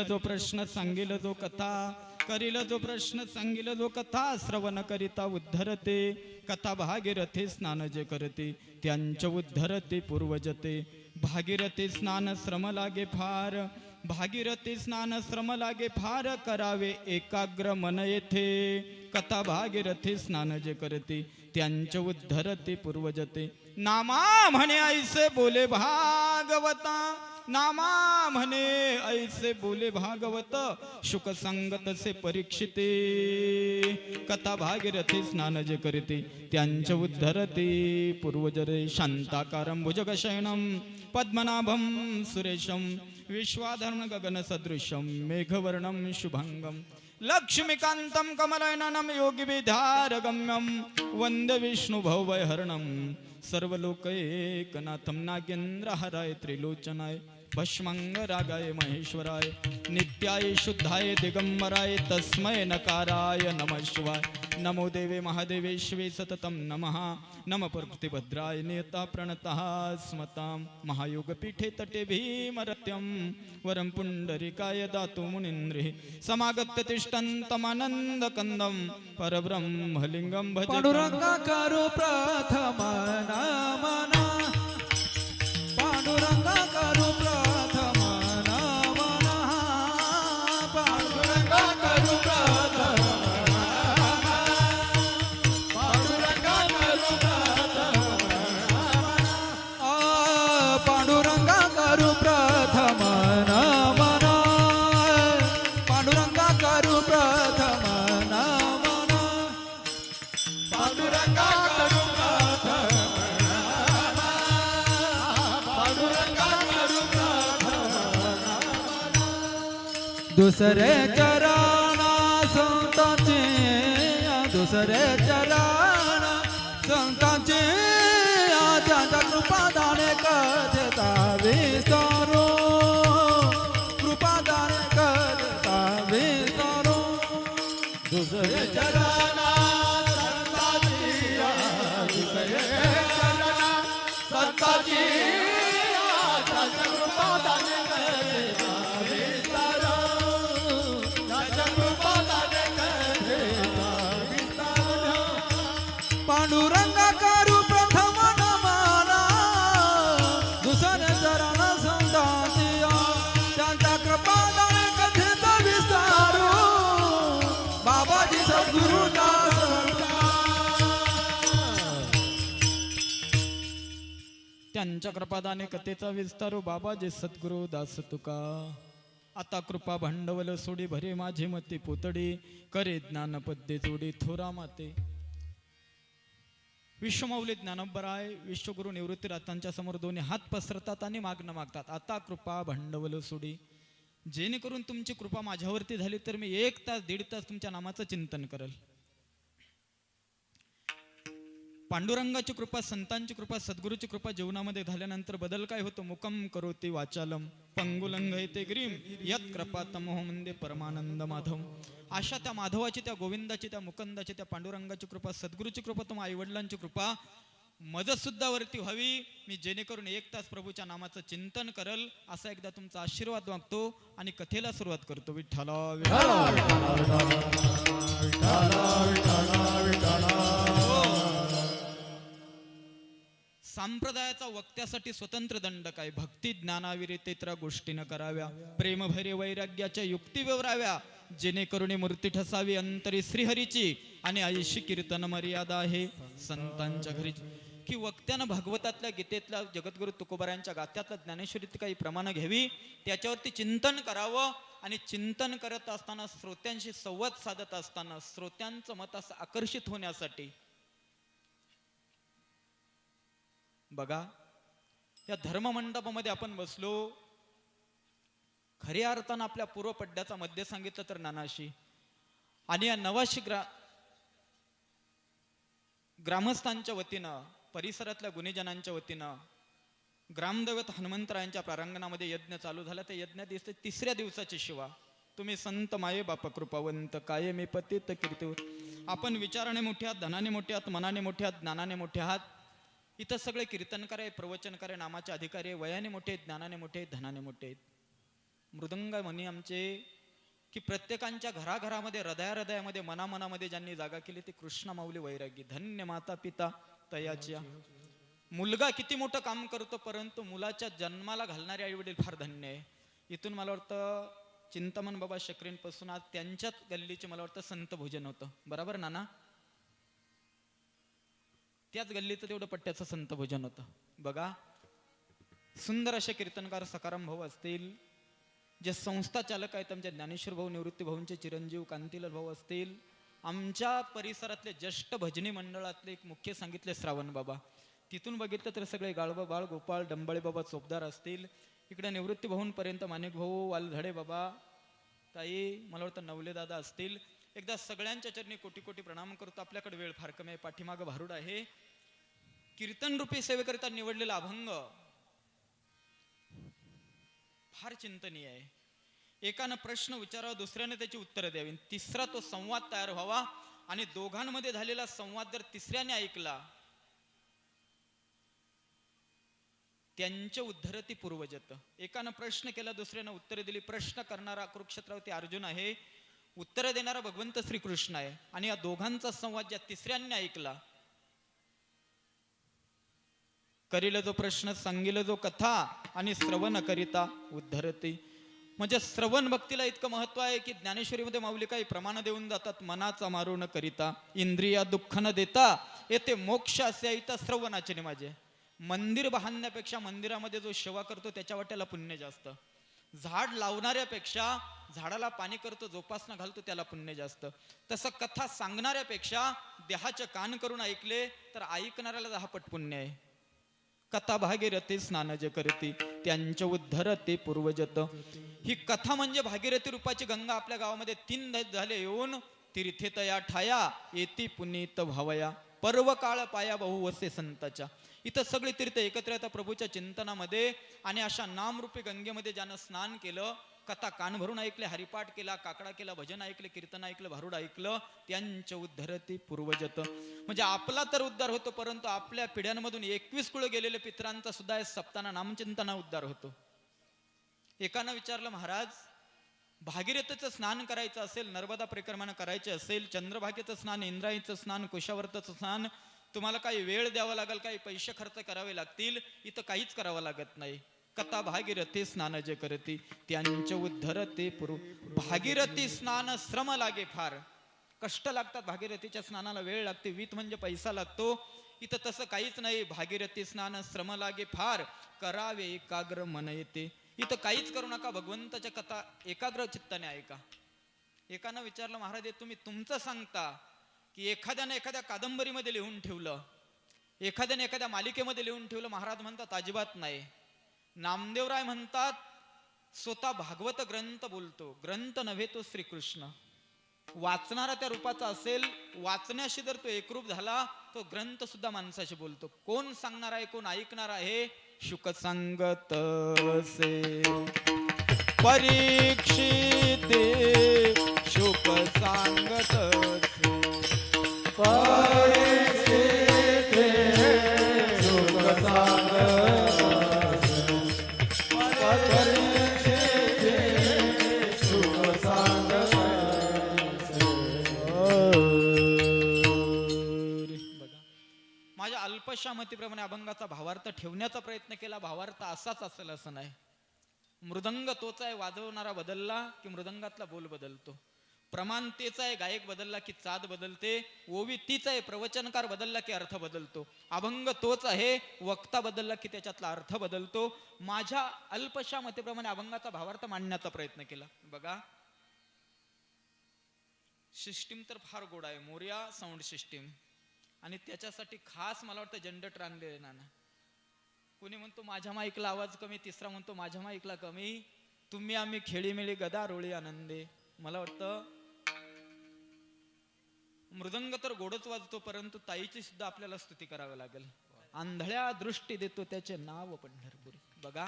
जो प्रश्न सांगिल जो कथा करील जो प्रश्न सांगिल जो कथा श्रवण करिता उद्धरते कथा भागीरथी स्नान जे करते त्यांच्या उद्धरते पूर्वजते भागीरथी स्नान श्रम लागे फार भागीरथी स्नान श्रम लागे फार करावे एकाग्र मन येथे कथा भागीरथी स्नान जे करते त्यांच्या उद्धरते पूर्वजते नामा म्हणे ऐसे बोले भागवता नामा म्हणे ऐसे बोले भागवत शुक संगत से परीक्षिते कथा भागीरथी स्नान जे करते त्यांच्या उद्धरते पूर्वजरे शांताकारं भुजगशयनं पद्मनाभं सुरेशं विश्वाधारं गगन सदृशं मेघवर्णं शुभंगं लक्ष्मीकांतं कमलनयनं योगिविद्यारगम्यं वन्दे विष्णु भवभयहरणं सर्वलोकैकनाथं नागेन्द्रहराय त्रिलोचनाय भस्मंग रागाय महेश्वराय नित्याय शुद्धाय दिगंबराय तस्मै नकाराय नमः शिवाय नमो देवे महादेवेश्वे सततं नमः नम प्रकृतिभद्राय नियता प्रणतः स्मतां महायोगपीठे तटे भीमरत्यं वरं पुण्डरीकाय दातु मुनीन्द्रिः समागत्य तिष्ठन्तमानन्दकन्दं परब्रह्मलिङ्गं भजे पांडुरंगाकारो प्रथम नामना पांडुरंगाकारो प्रथम नामना पांडुरंगाकारो प्रथम पांडुरंगाकारो प्रथम नामना पांडुरंगाकारो प्रथम नामना पांडुरंगाकारो दुसरे चरणा संतांचे दुसरे चरण संतांचे त्यांच्या कृपादाने कथेता विस्तारो कृपादाने कथेता विस्तारो दुसरे चरण संतांची दुसरे चरण संतांची त्यांच्या कृपादाने कथेता पांडुरंगाकारो प्रथम नमना दुसरे चरण संतांची त्यांच्या कृपादाने कथेचा विस्तारो बाबाजी सद्गुरुदास त्यांच्या कृपादाने कथेचा विस्तारो बाबाजी सद्गुरु दास तुका आता कृपा भांडवल सोडी भरे माझी मती पुतडी करे ज्ञान पद्ये जोडी थोरा माते विश्वमौली ज्ञानोबराय विश्वगुरु निवृत्ती रातांच्या समोर दोन्ही हात पसरतात आणि मागणं मागतात आता कृपा भांडवल सोडी जेणेकरून तुमची कृपा माझ्यावरती झाली तर मी 1 तास 1.5 तास तुमच्या नामाचं चिंतन करेल पांडुरंगाची कृपा संतांची कृपा सद्गुरूची कृपा जीवनामध्ये झाल्यानंतर बदल काय होतो मुकम करोति वाचालम पंगुलंघयते ग्रीम यत कृपा तमोह मंदे परमानंद माधव अशा त्या माधवाची त्या गोविंदाची त्या मुकंदाची त्या पांडुरंगाची कृपा सद्गुरूची कृपा तुम्हा आई वडिलांची कृपा मज सुद्धा वरती व्हावी मी जेणेकरून 1 तास प्रभूच्या नामाचं चिंतन करल असा एकदा तुमचा आशीर्वाद मागतो आणि कथेला सुरुवात करतो विठ्ठला संप्रदायाचा वक्त्यासाठी स्वतंत्र दंडक आहे भक्ती ज्ञानाविरितेत्र गोष्टी न कराव्या प्रेमभैर्य वैराग्याच्या युक्ती विवराव्या जेणेकरून मूर्ती ठसावी अंतरी श्रीहरीची आणि आयुष्य कीर्तन मर्यादा आहे संतांच्या घरी की वक्त्यानं भागवतातल्या गीतेतल्या जगद्गुरु तुकोबारायांच्या गाथ्यातल्या ज्ञानेश्वरीत काही प्रमाण घ्यावी त्याच्यावरती चिंतन करावं आणि चिंतन करत असताना श्रोत्यांशी संवाद साधत असताना श्रोत्यांचं मत असं आकर्षित होण्यासाठी बघा या धर्ममंडपामध्ये आपण बसलो खऱ्या अर्थानं आपल्या पूर्वपड्याचा मध्य सांगितलं तर नानाशी आणि या नवाशी ग्रामस्थांच्या वतीनं परिसरातल्या गुणीजनांच्या वतीनं ग्रामदैवत हनुमंतरायांच्या प्रांगणामध्ये यज्ञ चालू झाला त्या यज्ञ दिसते 3ऱ्या दिवसाची शिवा तुम्ही संत माये बाप कृपावंत काय मी पतित कीर्ती आपण विचाराने मोठे आहात धनाने मोठे आहात मनाने मोठे आहात ज्ञानाने मोठे आहात इथं सगळे कीर्तनकार आहे प्रवचनकार आहे नामाचे अधिकारी आहे वयाने मोठे आहेत ज्ञानाने मोठे आहेत धनाने मोठे आहेत मृदंग म्हणी आमचे की प्रत्येकांच्या घराघरामध्ये हृदयामध्ये मनामनामध्ये ज्यांनी जागा केली ते कृष्ण माऊली वैरागी. धन्य माता पिता तयाच्या. मुलगा किती मोठं काम करतो परंतु मुलाच्या जन्माला घालणारे आई वडील फार धन्य आहे. इथून मला वाटतं चिंतामण बाबा शकरीन पासून आज त्यांच्याच गल्लीचे मला वाटतं संत भोजन होतं. बरोबर नाना? त्याच गल्लीचं तेवढं पट्ट्याचं संत भोजन होतं. बघा सुंदर असे कीर्तनकार सकाराम भाऊ असतील, जे संस्था चालक आहेत आमचे ज्ञानेश्वर भाऊ निवृत्ती भाऊंचे चिरंजीव कांतीलाल भाऊ असतील, आमच्या परिसरातले ज्येष्ठ भजनी मंडळातले एक मुख्य सांगितले श्रावण बाबा. तिथून बघितलं तर सगळे गाळबा बाळ गोपाळ डंबाळे बाबा चोपदार असतील. इकडे निवृत्ती भाऊंपर्यंत माणिक भाऊ वालधडे बाबा ताई मला वाटतं नवले दादा असतील. एकदा सगळ्यांच्या चरणी कोटी कोटी प्रणाम करतो. आपल्याकडे वेळ फार कमी आहे, पाठीमागं भारूड आहे. कीर्तन रूपी सेवेकरिता निवडलेला अभंग फार चिंतनीय आहे. एकानं प्रश्न विचारावा, दुसऱ्याने त्याची उत्तरं द्यावी, तिसरा तो संवाद तयार व्हावा आणि दोघांमध्ये झालेला संवाद जर तिसऱ्याने ऐकला त्यांचे उद्धरती पूर्वजत. एकानं प्रश्न केला, दुसऱ्यानं उत्तरे दिली. प्रश्न करणारा कुरुक्षेत्रावरती अर्जुन आहे, उत्तर देणारा भगवंत श्रीकृष्ण आहे. आणि या दोघांचा संवाद ज्या तिसऱ्याने ऐकला, करील जो प्रश्न सांगिल जो कथा आणि श्रवण करिता उद्धरती. म्हणजे श्रवण भक्तीला इतकं महत्व आहे की ज्ञानेश्वरीमध्ये माऊली काही प्रमाण देऊन जातात. मनाचा मारू न करिता इंद्रिया दुःख न देता येते मोक्ष असे ऐता श्रवणाचे माझे. मंदिर बांधण्यापेक्षा मंदिरामध्ये जो सेवा करतो त्याच्या वाट्याला पुण्य जास्त. झाड लावणाऱ्यापेक्षा झाडाला पाणी करतो जोपासना घालतो त्याला पुण्य जास्त. तसं कथा सांगणाऱ्यापेक्षा देहाचे कान करून ऐकले तर ऐकणाऱ्याला 10 पट पुण्य आहे. कथा भागीरथी स्नान जे करती त्यांच्या उद्धरते पूर्वजत. ही कथा म्हणजे भागीरथी रूपाची गंगा आपल्या गावामध्ये 3 झाले येऊन तीर्थे तया ठाया येती पुनीत भावया पर्व काळ पाया बहु वसे संताच्या. इथं सगळी तीर्थ एकत्र येतात प्रभूच्या चिंतनामध्ये. आणि अशा नामरूपी गंगेमध्ये ज्यानं स्नान केलं, कथा कान भरून ऐकले, हरिपाठ केला, काकडा केला, भजन ऐकले, कीर्तन ऐकलं, भारूड ऐकलं, त्यांच्या उद्धरती पूर्वजत. म्हणजे आपला तर उद्धार होतो परंतु आपल्या पिढ्यांमधून 21 कुळ गेलेले पितरांचा सुद्धा सप्ताना नामचिंतना उद्धार होतो. एकानं विचारलं, महाराज भागीरथीचं स्नान करायचं असेल, नर्मदा परिक्रमानं करायचे असेल, चंद्रभागेचं स्नान, इंद्रायणीचं स्नान, कुशावर्ताचं स्नान, तुम्हाला काही वेळ द्यावा लागेल, काही पैसे खर्च करावे लागतील. इथं काहीच करावं लागत नाही. कथा भागीरथी स्नान जे करती त्यांच्या उद्धरते पूर्व. भागीरथी स्नान श्रम लागे फार, कष्ट लागतात. भागीरथीच्या स्नानाला वेळ लागते, वीत म्हणजे पैसा लागतो. इथं तसं काहीच नाही. भागीरथी स्नान श्रम लागे फार, करावे एकाग्र मन येते. इथं काहीच करू नका, भगवंताच्या कथा एकाग्र चित्ताने ऐका. एकानं विचारलं, महाराज तुम्ही तुमचं सांगता की एखाद्याने एखाद्या कादंबरीमध्ये लिहून ठेवलं, एखाद्याने एखाद्या मालिकेमध्ये लिहून ठेवलं. महाराज म्हणतात अजिबात नाही. नामदेवराय म्हणतात स्वतः भागवत ग्रंथ बोलतो, ग्रंथ नव्हे तो श्रीकृष्ण. वाचणारा त्या रूपाचा असेल, वाचण्याशी जर तो एकरूप झाला तो ग्रंथ सुद्धा माणसाशी बोलतो. कोण सांगणार आहे, कोण ऐकणार आहे? शुक सांगत से परीक्षिते, शुक सांगत परीक्षिते, शुक सांगत अल्पशा मतीप्रमाणे अभंगाचा भावार्थ ठेवण्याचा प्रयत्न केला. भावार्थ असाच असेल असं नाही. मृदंग तोच आहे, वाजवणारा बदलला की मृदंगातला बोल बदलतो. प्रमाण तेच आहे, गायक बदलला की चाद बदलते. ओवी तीच आहे, प्रवचनकार बदलला की अर्थ बदलतो. अभंग तोच आहे, वक्ता बदलला की त्याच्यातला अर्थ बदलतो. माझ्या अल्पशा मतीप्रमाणे अभंगाचा भावार्थ मांडण्याचा प्रयत्न केला. बघा सिस्टीम तर फार गोड आहे, मोरिया साऊंड सिस्टीम. आणि त्याच्यासाठी खास मला वाटतं जनरेटर आणले ना. कोणी म्हणतो माझ्या माईकला आवाज कमी, तिसरा म्हणतो माझ्या माईकला कमी. तुम्ही आम्ही खेळीमेळी गदा रोळी आनंदे. मला वाटतं मृदंग तर गोडच वाजतो परंतु ताईची सुद्धा आपल्याला स्तुती करावी लागेल. आंधळ्या दृष्टी देतो त्याचे नाव पंढरपुरी. बघा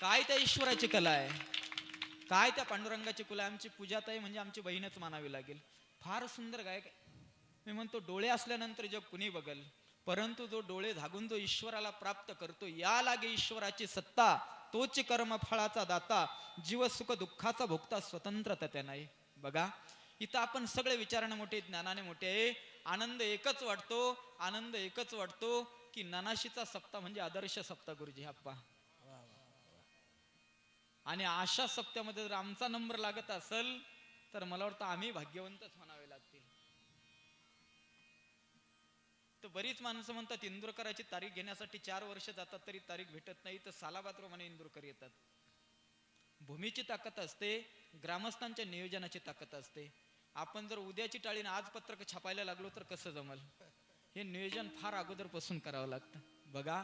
काय त्या ईश्वराची कला आहे, काय त्या पांडुरंगाची कला आहे. आमची पूजाताई म्हणजे आमची बहीणच मानावी लागेल. फार सुंदर गायक. मी म्हणतो डोळे असल्यानंतर जग कुणी बघल, परंतु जो डोळे झागून जो ईश्वराला प्राप्त करतो, या लागे ईश्वराची सत्ता, तोच कर्म फळाचा दाता, जीव सुख दुःखाचा भोगता, स्वतंत्रता त्या नाही. बघा इथं आपण सगळे विचाराने मोठे, ज्ञानाने मोठे आहे. आनंद एकच वाटतो, आनंद एकच वाटतो की ननाशीचा सप्ताह म्हणजे आदर्श सप्ताह गुरुजी आप्पा. आणि अशा सप्त्यामध्ये जर आमचा नंबर लागत असेल तर मला वाटतं आम्ही भाग्यवंतच म्हणावे लागतील. तर बरीच माणसं म्हणतात इंदुरकराची तारीख घेण्यासाठी 4 वर्ष जातात तरी तारीख भेटत नाही, तर सालाबादप्रमाणे इंदुरकर येतात. भूमीची ताकद असते, ग्रामस्थांच्या नियोजनाची ताकद असते. आपण जर उद्याची टाळीने आज पत्रक छापायला लागलो तर कसं जमल? हे नियोजन फार अगोदरपासून करावं लागतं. बघा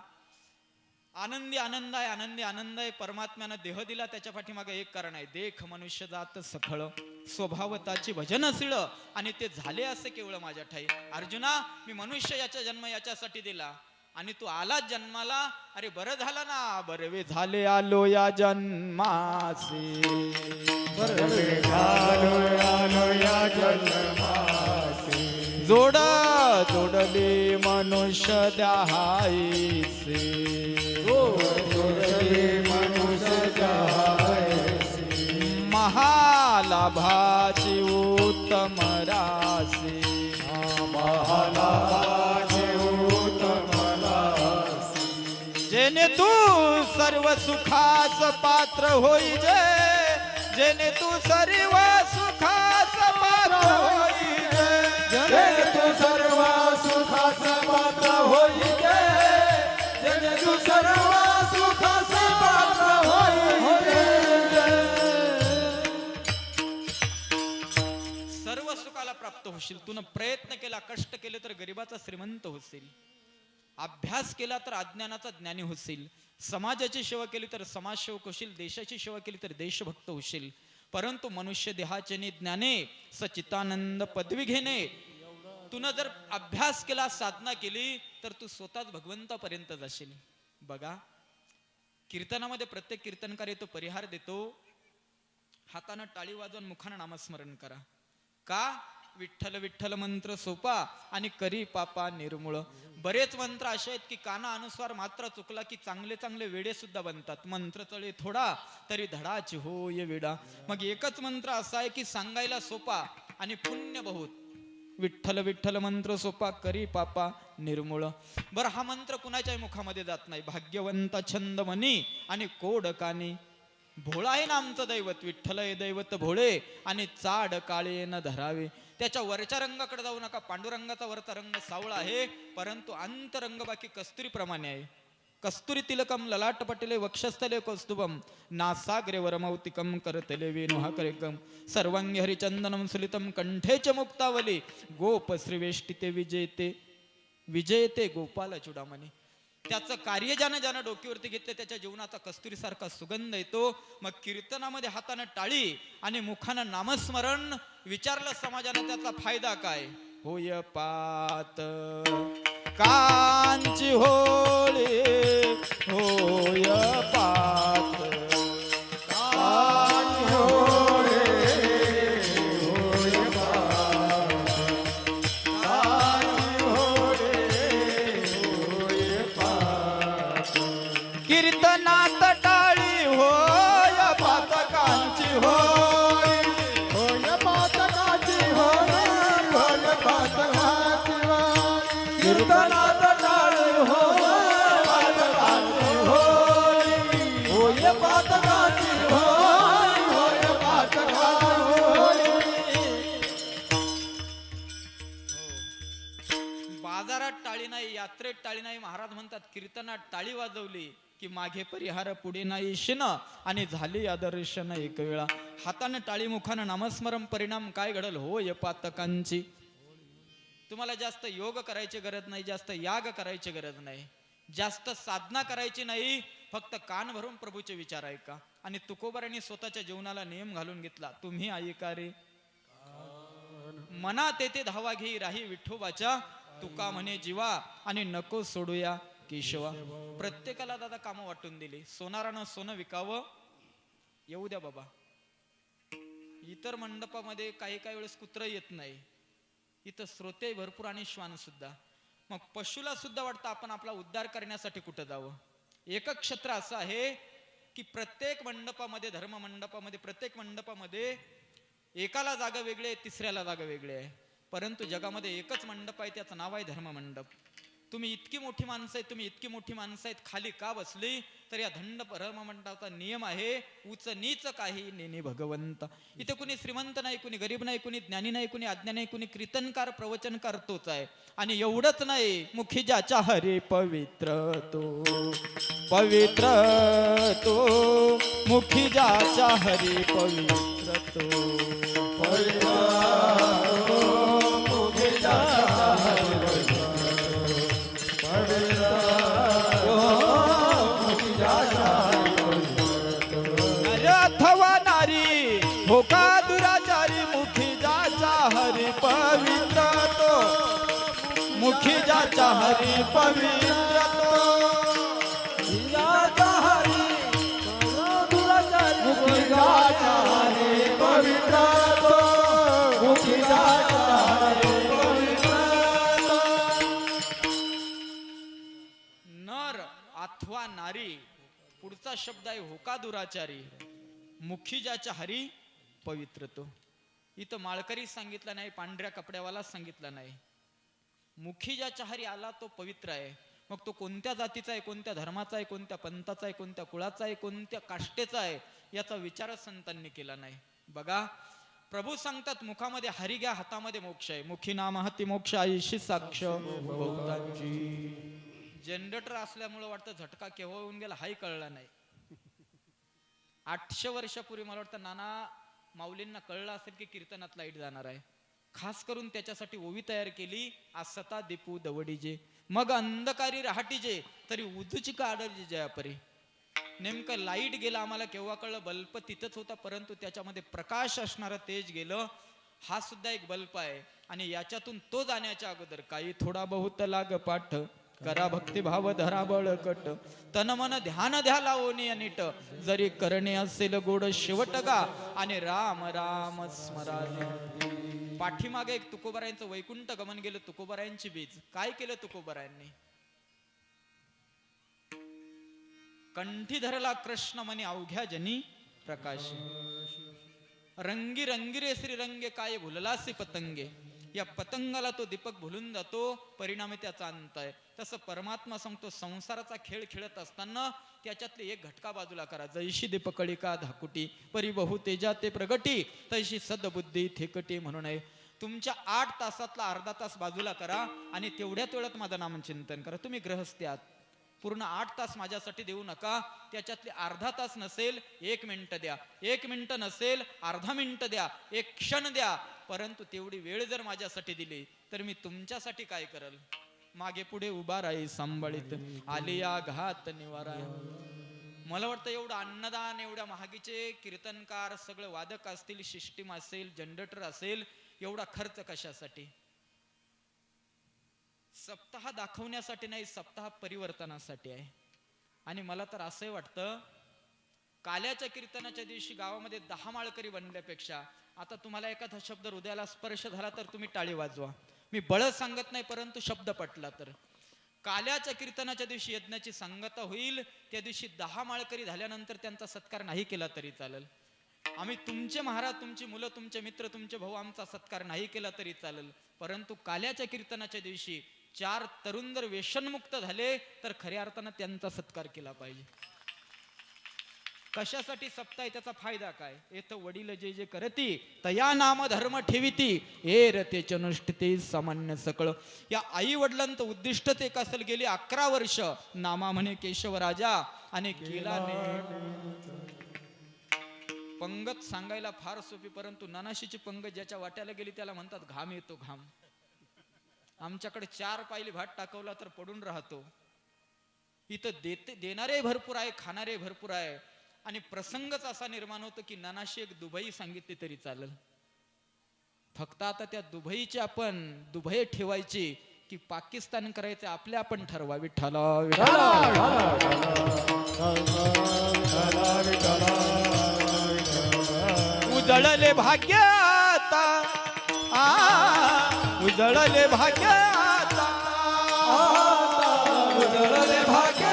आनंदी आनंद आहे, आनंदी आनंद आहे. परमात्म्यानं देह दिला त्याच्या पाठीमागे एक कारण आहे, देख मनुष्य जात सफळ स्वभावताची भजनशीळ, आणि ते झाले असे केवळ माझ्या ठाई. अर्जुना मी मनुष्य याचा जन्म याच्यासाठी दिला आणि तू आलाच जन्माला. अरे बरं झालं ना, बरवे झाले आलो या जन्मासी, बरवे झालो आलो या जन्मासी, जोडले मनुष्य द्याहाईसे, जोडले मनुष्य द्याहाईसे, महालाभाची उत्तम राशी, महालाभाची उत्तम राशी, जेने तू सर्व सुखास पात्र होईजे, जेने तू सर्व सुखास पात्र होईजे, जेणे तू सर्व सुखास पात्र होईजे, जेणे तू सर्व सुखास पात्र होईजे. सर्व सुखाला प्राप्त होशील. तू प्रयत्न केला, कष्ट केले तर गरिबाचा श्रीमंत होशील, अभ्यास केला तर अज्ञानाचा ज्ञानी होशील, समाजाची सेवा केली तर समाजसेवक होशील, देशाची सेवा केली तर देशभक्त होशील. परंतु मनुष्य देहाचे ज्ञाने सचितानंद पदवी घेणे, तुन जर अभ्यास केला, साधना केली तर तू स्वतःच भगवंतापर्यंत जाशील. बघा कीर्तनामध्ये प्रत्येक कीर्तनकारी तो परिहार देतो, हातानं टाळी वाजवून मुखानं नामस्मरण करा. का? विठ्ठल विठ्ठल मंत्र सोपा आणि करी पापा निर्मूळ. बरेच मंत्र असे आहेत की काना अनुस्वार मात्र चुकला की चांगले चांगले वेडे सुद्धा बनतात. मंत्र तळे थोडा तरी धडाची होय वेडा. मग एकच मंत्र असा आहे की सांगायला सोपा आणि पुण्य बहुत. विठ्ठल विठ्ठल मंत्र सोपा करी पापा निर्मूळ. बर हा मंत्र कुणाच्याही मुखामध्ये जात नाही. भाग्यवंत छंद मनी आणि कोड कानी. भोळा आहे ना आमचं दैवत, विठ्ठल हे दैवत भोळे आणि चाड काळे न धरावे. त्याच्या वरच्या रंगाकडे जाऊ नका. पांडुरंगाचा वरचा रंग सावळा आहे, परंतु अंतरंग बाकी कस्तुरी प्रमाणे आहे. कस्तुरी तिलकम ललाट पटले वक्षस्थले कौस्तुभम नासाग्रे वरमौतिकम करतले वेणुहाकरेकम सर्वांगी हरिचंदनम सुलितम कंठे च मुक्तावली गोप श्रीवेष्टिते विजेते विजयते गोपाल चुडामणी. त्याचं कार्य ज्यानं ज्यानं डोकीवरती घेतले त्याच्या जीवनाचा कस्तुरीसारखा सुगंध येतो. मग कीर्तनामध्ये हातानं टाळी आणि मुखानं नामस्मरण. विचारलं समाजानं त्याचा फायदा काय? होय पात कांची होळी, होय पात कांची होळे, होय पात, कांची होळे, होय पात, कीर्तनात टाळी होय पातकांची होय, होय पातकाची होळे, होय पातकाची होळे, कीर्तनात टाळी होय पातकाची होळे, होय पातकाची होळे, होय पातकाची होळे. बाजारात टाळी नाही, यात्रेत टाळी नाही. महाराज म्हणतात कीर्तनात टाळी वाजवली की मागे परिहार पुढे नाही शिन आणि झाली आदर्शन एक वेळा. हातानं टाळी मुखानं नामस्मरण परिणाम काय घडल? होय पातकांची. तुम्हाला जास्त योग करायची गरज नाही, जास्त याग करायची गरज नाही, जास्त साधना करायची नाही. फक्त कान भरून प्रभूचे विचार ऐका. आणि तुकोबारांनी स्वतःच्या जीवनाला नियम घालून घेतला. तुम्ही ऐका रे मनात येते धावा घेई राही विठोबाच्या, तुका म्हणे जीवा आणि नको सोडूया केशवा. प्रत्येकाला दादा कामं वाटून दिली. सोनारानं सोनं विकावं, येऊ द्या बाबा. इतर मंडपामध्ये काही काही वेळेस कुत्र येत नाही, इथं श्रोते भरपूर आणि श्वान सुद्धा. मग पशुला सुद्धा वाटतं आपण आपला उद्धार करण्यासाठी कुठं जावं. एक क्षेत्र असं आहे की प्रत्येक मंडपामध्ये, धर्म मंडपामध्ये, प्रत्येक मंडपामध्ये एकाला जागा वेगळी आहे, तिसऱ्याला जागा वेगळी आहे. परंतु जगामध्ये एकच मंडप आहे, त्याचं नाव आहे धर्म मंडप. तुम्ही इतकी मोठी माणसं आहेत, तुम्ही इतकी मोठी माणसं आहेत, खाली का बसली तर या धर्म मंडपाचा नियम आहे, उच नीच काही नेने भगवंत. इथे कुणी श्रीमंत नाही, कुणी गरीब नाही, कुणी ज्ञानी नाही, कुणी अज्ञानी नाही, कुणी कीर्तनकार प्रवचनकार तोच आहे. आणि एवढंच नाही, मुखी ज्याच्या हरे पवित्र तो, पवित्र तो, मुखी ज्याच्या हरे पवित्र तो, पवित्र तो, मुखी ज्याच्या हरे अथवा नारी हो का दुराचारी, मुखी जाचा हरी पवित्र तो, मुखी जाचा हरी पवित्र तो, जाचा हरी दुराचारी, मुखी जाचा हरी पवित्र तो, मुखी जाचा हरी पवित्र तो. नर अथवा नारी, पुढचा शब्द आहे होका दुराचारी, मुखी ज्याच्या हरी पवित्र तो. इथं माळकरी सांगितलं नाही, पांढऱ्या कपड्यावाला सांगितलं नाही. मुखी ज्याच्या हरी आला तो पवित्र आहे. मग तो कोणत्या जातीचा आहे, कोणत्या धर्माचा आहे, कोणत्या पंथाचा आहे, कोणत्या कुळाचा आहे, कोणत्या काष्टेचा आहे, याचा विचारच संतांनी केला नाही. बघा, प्रभू सांगतात मुखामध्ये हरी घ्या, हातामध्ये मोक्ष आहे. मुखी नाम हाती मोक्ष, आईशी साक्ष बहुतांची. जनरेटर असल्यामुळे वाटतं झटका केव्हा येऊन गेला हाही कळला नाही. 800 वर्षापूर्वी मला वाटतं नाना माऊलींना कळलं असेल की कीर्तनात लाईट जाणार आहे. खास करून त्याच्यासाठी ओवी तयार केली, आसता दीपू दवडीजे, मग अंधकारी रहाटीजे, तरी उदूची का आडरजी जयापरी. नेमकं लाईट गेला, आम्हाला केव्हा कळलं, बल्ब तिथंच होता, परंतु त्याच्यामध्ये प्रकाश असणारं तेज गेलं. हा सुद्धा एक बल्ब आहे. आणि याच्यातून तो जाण्याच्या अगोदर काही थोडा बहुत लाग पाठ, करा भक्ती भाव धरा बळकट, तन मन ध्यान द्या लावणी नीट, जरी करणे असेल गोड शेवट गा, आणि राम राम स्मराने. पाठीमागे एक तुकोबारायांचं वैकुंठ गमन गेलं, तुकोबारायांची बीज. काय केलं तुकोबारायांनी? कंठी धरला कृष्ण मनी अवघ्या जनी प्रकाश, रंगी रंगी रे श्रीरंगे काय भुललासी पतंगे. या पतंगाला तो दीपक भुलून जातो, परिणामी त्याचा अंत आहे. तसं परमात्मा सांगतो, संसाराचा खेळ खेळत असताना त्याच्यातली एक घटका बाजूला करा. जैशी दीपकळिका धाकुटी, परी बहु तेजा ते प्रगटी, तैशी सदबुद्धी थेकटी. म्हणून आहे, तुमच्या 8 तासातला अर्धा तास बाजूला करा आणि तेवढ्याच वेळात माझं नामचिंतन करा. तुम्ही गृहस्थी आहात, पूर्ण 8 तास माझ्यासाठी देऊ नका. त्याच्यातले अर्धा तास नसेल 1 मिनिट द्या, 1 मिनिट नसेल अर्धा मिनिट द्या, 1 क्षण द्या. परंतु तेवढी वेळ जर माझ्यासाठी दिली तर मी तुमच्यासाठी काय करल? मागे पुढे उभा राही सांभाळीत, आली या घात निवारा. मला वाटतं एवढं अन्नदान, एवढ्या महागीचे कीर्तनकार, सगळे वादक असतील, सिस्टीम असेल, जनरेटर असेल, एवढा खर्च कशासाठी? सप्ताह दाखवण्यासाठी नाही, सप्ताह परिवर्तनासाठी आहे. आणि मला तर असंही वाटतं, काल्याच्या कीर्तनाच्या दिवशी गावामध्ये 10 माळकरी बनल्यापेक्षा आता तुम्हाला एखादा शब्द हृदयाला स्पर्श झाला तर तुम्ही टाळी वाजवा. मी बळ सांगत नाही, परंतु शब्द पटला तर. काल्याच्या कीर्तनाच्या दिवशी यज्ञाची सांगता होईल, त्या दिवशी 10 माळकरी झाल्यानंतर त्यांचा सत्कार नाही केला तरी चालेल. आम्ही तुमचे महाराज, तुमची मुलं, तुमचे मित्र, तुमचे भाऊ, आमचा सत्कार नाही केला तरी चालेल. परंतु काल्याच्या कीर्तनाच्या दिवशी 4 तरुण जर व्यसनमुक्त झाले तर खऱ्या अर्थानं त्यांचा सत्कार केला पाहिजे. कशासाठी सप्ताह, त्याचा फायदा काय? येथ वडील जे जे करती, तया नाम धर्म ठेविती, ए रते चनुष्ठते सामान्य सकळ. या आई वडिलांचं उद्दिष्टच एक असेल. गेली 11 वर्ष नामा म्हणे केशव राजा आणि केला पंगत सांगायला फार सोपी, परंतु नानाशीची पंगत ज्याच्या वाट्याला गेली त्याला म्हणतात घाम येतो घाम. आमच्याकडे 4 पायली भात टाकवला तर पडून राहतो. इथं देणारे भरपूर आहे, खाणारे भरपूर आहे. आणि प्रसंगच असा निर्माण होतो की नानाशी एक दुबई सांगितली तरी चालेल. फक्त आता त्या दुबईची आपण दुबई ठेवायची की पाकिस्तान करायचं आपल्या आपण ठरवा. विठ्ठला उजळले भाग्य आता, उजळले भाग्य आता, उजळले भाग्य,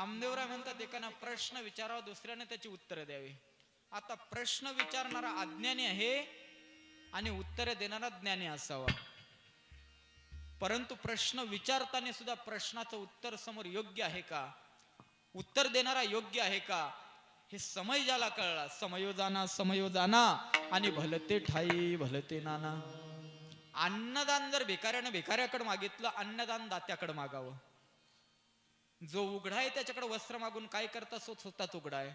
नामदेवराय म्हणतात एकानं प्रश्न विचारावा, दुसऱ्याने त्याची उत्तरं द्यावी. आता प्रश्न विचारणारा अज्ञानी आहे आणि उत्तर देणारा ज्ञानी असावा. परंतु प्रश्न विचारताना सुद्धा प्रश्नाचं उत्तर समोर योग्य आहे का, उत्तर देणारा योग्य आहे का, हे समय ज्याला कळला, समयोजाना आणि भलते ठाई भलते नाना. अन्नदान जर भिकाऱ्याकडे मागितलं, अन्नदान दात्याकडे मागावं. जो उघडा आहे त्याच्याकडे वस्त्र मागून काय करता, स्वतःच उघडा आहे.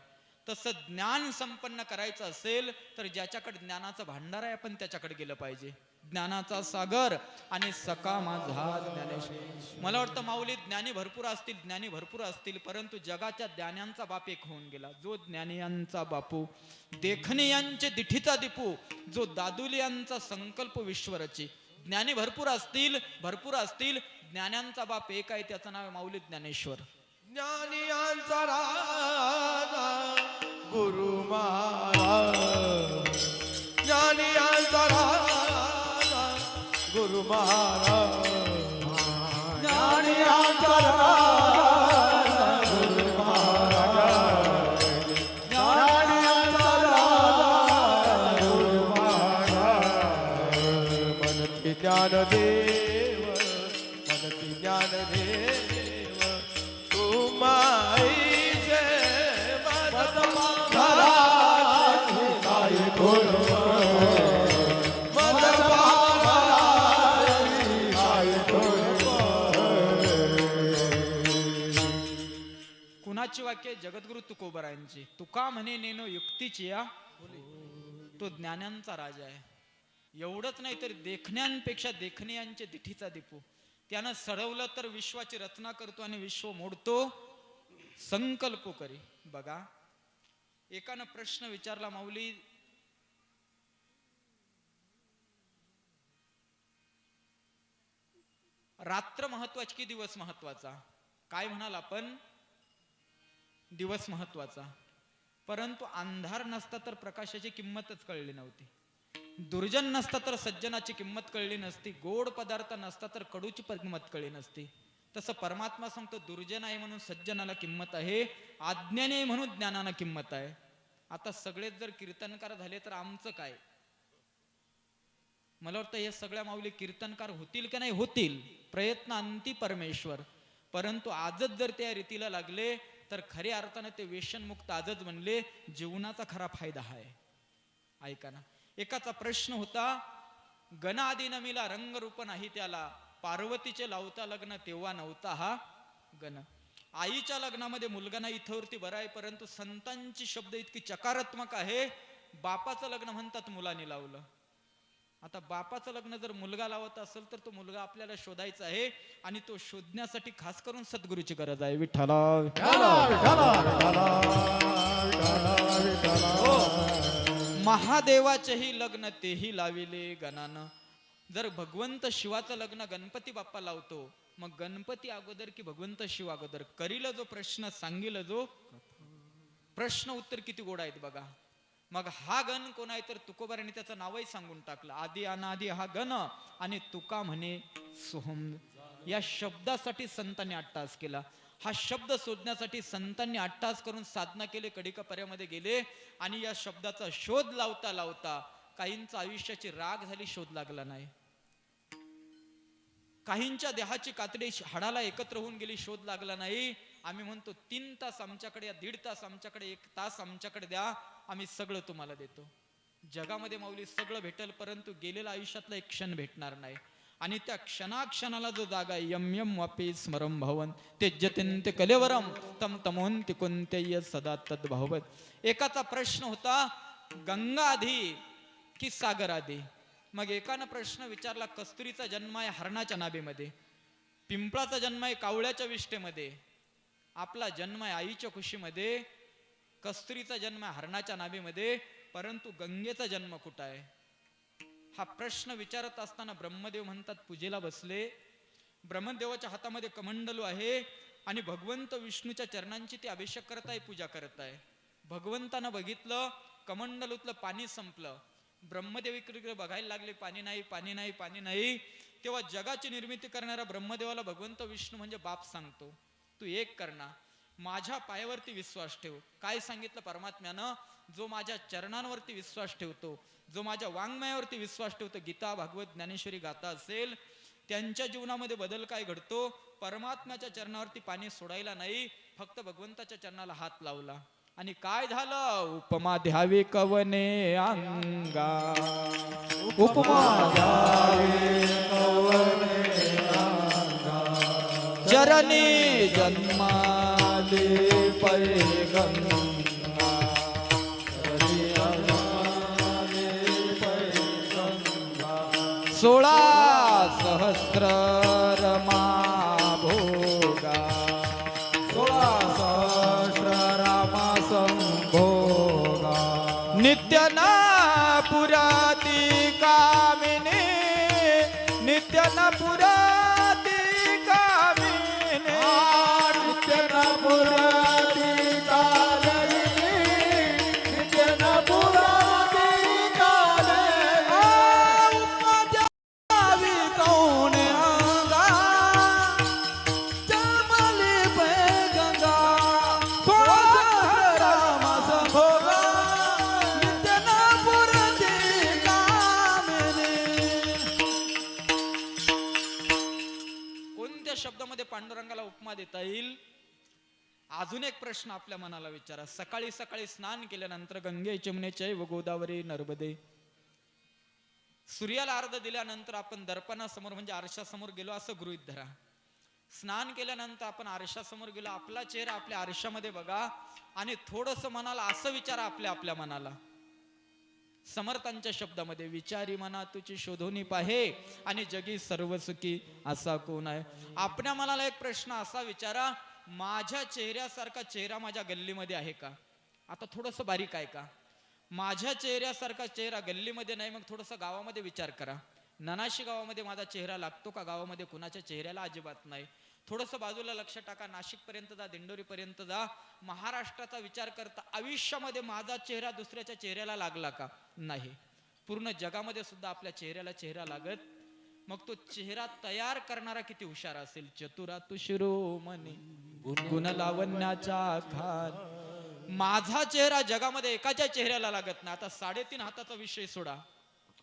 तसं ज्ञान संपन्न करायचं असेल तर ज्याच्याकडे ज्ञानाचं भांडार आहे आपण त्याच्याकडे गेलं पाहिजे. ज्ञानाचा सागर आणि सका माझा ज्ञानेश्वर. मला वाटतं माऊली ज्ञानी भरपूर असतील परंतु जगाच्या ज्ञानांचा बाप एक होऊन गेला. जो ज्ञानियांचा बापू, देखणियांचे दिठीचा दीपू, जो दादुलियांचा संकल्प विश्वरची. ज्ञानी भरपूर असतील ज्ञानांचा बाप एक आहे, त्याचं नाव आहे माऊली ज्ञानेश्वर. ज्ञानियांचा राजा गुरु महाराज, ज्ञानियांचा राजा गुरु महाराज, ज्ञानियांचा राजा गुरु महाराज, ज्ञानियांचा राजा गुरु महाराज. मनती ज्ञानदेव, मनती ज्ञानदेव, माईचे कुणाची वाक्य? जगद्गुरु तुकोबरायांची. तुका म्हणे नेनो युक्तीची या, तो ज्ञानांचा राजा आहे. एवढंच नाही तर देखण्यांपेक्षा देखणियांचे दिठीचा दीपू. त्यानं सडवलं तर विश्वाची रचना करतो आणि विश्व मोडतो संकल्प करी. बघा, एकानं प्रश्न विचारला, माऊली रात्र महत्वाची की दिवस महत्वाचा? काय म्हणाल आपण? दिवस महत्वाचा. परंतु अंधार नसता तर प्रकाशाची किंमतच कळली नव्हती. दुर्जन नसता तर सज्जनाची किंमत कळली नसती. गोड पदार्थ नसता तर कडूची किंमत कळली नसती. तसं परमात्मा सांगतो, दुर्जन आहे म्हणून सज्जनाला किंमत आहे, अज्ञानी आहे म्हणून ज्ञानाला किंमत आहे. आता सगळेच जर कीर्तनकार झाले तर आमचं काय? मला वाटतं हे सगळ्या माऊली कीर्तनकार होतील की नाही? होतील. प्रयत्न अंती परमेश्वर. परंतु आजच जर त्या रीतीला लागले तर खऱ्या अर्थाने ते व्यसनमुक्त आजच म्हणले, जीवनाचा खरा फायदा आहे. ऐका ना, एकाचा प्रश्न होता, गण आधी नमीला रंगरूप नाही त्याला, पार्वतीचे लावता लग्न तेव्हा नव्हता हा गण. आईच्या लग्नामध्ये मुलगा नाही इथवरती बरं आहे, परंतु संतांची शब्द इतकी चकारात्मक आहे. बापाचं लग्न म्हणतात मुलाने लावलं. आता बापाचं लग्न जर मुलगा लावत असेल तर तो मुलगा आपल्याला शोधायचा आहे आणि तो शोधण्यासाठी खास करून सद्गुरूची गरज आहे. विठ्ठला महादेवाचेही लग्न तेही लाविले गणानं. जर भगवंत शिवाचं लग्न गणपती बाप्पा लावतो, मग गणपती अगोदर की भगवंत शिव अगोदर? करील जो प्रश्न सांगिल जो प्रश्न उत्तर किती गोड आहेत बघा. मग हा गण कोण आहे तर तुकोबारांनी त्याचं नावही सांगून टाकलं. आदी अनादी हा गण आणि तुका म्हणे सोहम. या शब्दासाठी संतांनी अट्टास केला. हा शब्द शोधण्यासाठी संतांनी अट्टास करून साधना केली, कडिकापर्यामध्ये गेले आणि या शब्दाचा शोध लावता लावता काहींच्या आयुष्याची राग झाली, शोध लागला नाही. काहींच्या देहाची कातडी हाडाला एकत्र होऊन गेली, शोध लागला नाही. आम्ही म्हणतो 3 तास आमच्याकडे या, 1.5 तास आमच्याकडे, 1 तास आमच्याकडे द्या, आम्ही सगळं तुम्हाला देतो. जगामध्ये माऊली सगळं भेटल, परंतु गेलेल्या आयुष्यातला एक क्षण भेटणार नाही. आणि त्या क्षणाक्षणाला जो जागा यम यम वापी स्मरम भवन ते जत्यंत कलेवरम तम तमोन्ति कुंत्यय सदा तद भावत. एकाचा प्रश्न होता, गंगा आधी की सागर आधी? मग एकानं प्रश्न विचारला, कस्तुरीचा जन्म आहे हरणाच्या नाभीमध्ये, पिंपळाचा जन्म आहे कावळ्याच्या विष्ठेमध्ये, आपला जन्म आहे आईच्या कुशीमध्ये, कस्तुरीचा जन्म आहे हरणाच्या नाभीमध्ये, परंतु गंगेचा जन्म कुठं आहे? हा प्रश्न विचारत असताना ब्रह्मदेव म्हणतात, पूजेला बसले. ब्रह्मदेवाच्या हातामध्ये कमंडलू आहे आणि भगवंत विष्णूच्या चरणांची ते अभिषेक करत आहे, पूजा करत आहे. भगवंतानं बघितलं, कमंडलूतलं पाणी संपलं. ब्रह्मदेव इकडे बघायला लागले, पाणी नाही, पाणी नाही, पाणी नाही. तेव्हा जगाची निर्मिती करणारा ब्रह्मदेवाला भगवंत विष्णू म्हणजे बाप सांगतो, तू एक करणार. माझ्या पायावरती विश्वास ठेव. काय सांगितलं परमात्म्यानं? जो माझ्या चरणांवरती विश्वास ठेवतो, जो माझ्या वाङ्मयावरती विश्वास ठेवतो, गीता भागवत ज्ञानेश्वरी गाथा असेल, त्यांच्या जीवनामध्ये बदल काय घडतो? परमात्म्याच्या चरणावरती पाणी सोडायला नाही, फक्त भगवंताच्या चरणाला हात लावला आणि काय झालं? उपमा द्यावी कवने अंगा, उपमा द्यावी कवने चरणी जन्माले पैगंगा, 16 सहस्र रमा भोगा, 16 सहस्र रामा संभोगा, नित्य ना पुराती कामिनी, नित्य ना पुराती कामिनी, नित्य न पुराती कालनी, नित्य न पुराती कालनी, उपमा द्यावी कवने अंगा, जन्मली पैगंगा, 16 रामा संभोगा, नित्य न पुराती कामिनी. कोणत्या शब्दामध्ये पांडुरंगाला उपमा देता येईल? अजून एक प्रश्न आपल्या मनाला विचारा. सकाळी सकाळी स्नान केल्यानंतर गंगे यमुने चैव गोदावरी नर्मदे, सूर्याला अर्घ दिल्यानंतर आपण दर्पणासमोर म्हणजे आरशासमोर गेलो असं गृहीत धरा. स्नान केल्यानंतर आपण आरशासमोर गेलो, आपला चेहरा आपल्या आरशामध्ये बघा आणि थोडस मनाला असं विचारा, आपल्या मनाला समर्थांच्या शब्दामध्ये, विचारी मना तुझी शोधून पाहे आणि जगी सर्व सुखी असा कोण आहे. आपल्या मनाला एक प्रश्न असा विचारा, माझ्या चेहऱ्यासारखा चेहरा माझ्या गल्लीमध्ये आहे का? आता थोडस बारीक आहे का? माझ्या चेहऱ्यासारखा चेहरा गल्लीमध्ये नाही, मग थोडस गावामध्ये विचार करा. ननाशी गावामध्ये माझा चेहरा लागतो का? गावामध्ये कुणाच्या चेहऱ्याला अजिबात नाही. थोडस बाजूला लक्ष टाका, नाशिक पर्यंत जा, दिंडोरी पर्यंत जा, महाराष्ट्राचा विचार करता आयुष्यामध्ये माझा चेहरा दुसऱ्याच्या चेहऱ्याला लागला का? नाही. पूर्ण जगामध्ये सुद्धा आपल्या चेहऱ्याला चेहरा लागत. मग तो चेहरा तयार करणारा किती हुशार असेल? चतुरा तू शिरोमणी गुण लावण्याच्या खान. माझा चेहरा जगामध्ये एकाच्या चेहऱ्याला लागत नाही. आता 3.5 हाताचा विषय सोडा,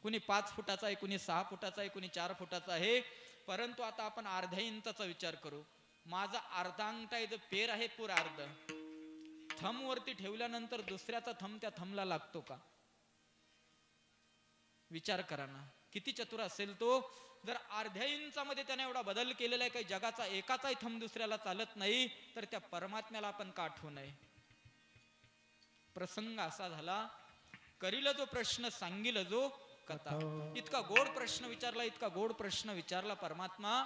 कुणी 5 फुटाचा आहे, कुणी 6 फुटाचा आहे, कुणी 4 फुटाचा आहे, परंतु आता आपण अर्ध्या इंचाचा विचार करू. माझा अर्धा अंगठा इथं पेर आहे, पुरा अर्ध थंब वरती ठेवल्यानंतर दुसऱ्याचा थंब त्या थंबला लागतो का? विचार करा ना, किती चतुर असेल तो. जर अर्ध्या इंचामध्ये त्याने एवढा बदल केलेला आहे काही जगाचा एकाचाही थंब दुसऱ्याला चालत नाही, तर त्या परमात्म्याला आपण का आठवू नये? प्रसंग असा झाला, करील जो प्रश्न सांगील जो कथा. इतका गोड प्रश्न विचारला, इतका गोड प्रश्न विचारला परमात्मा.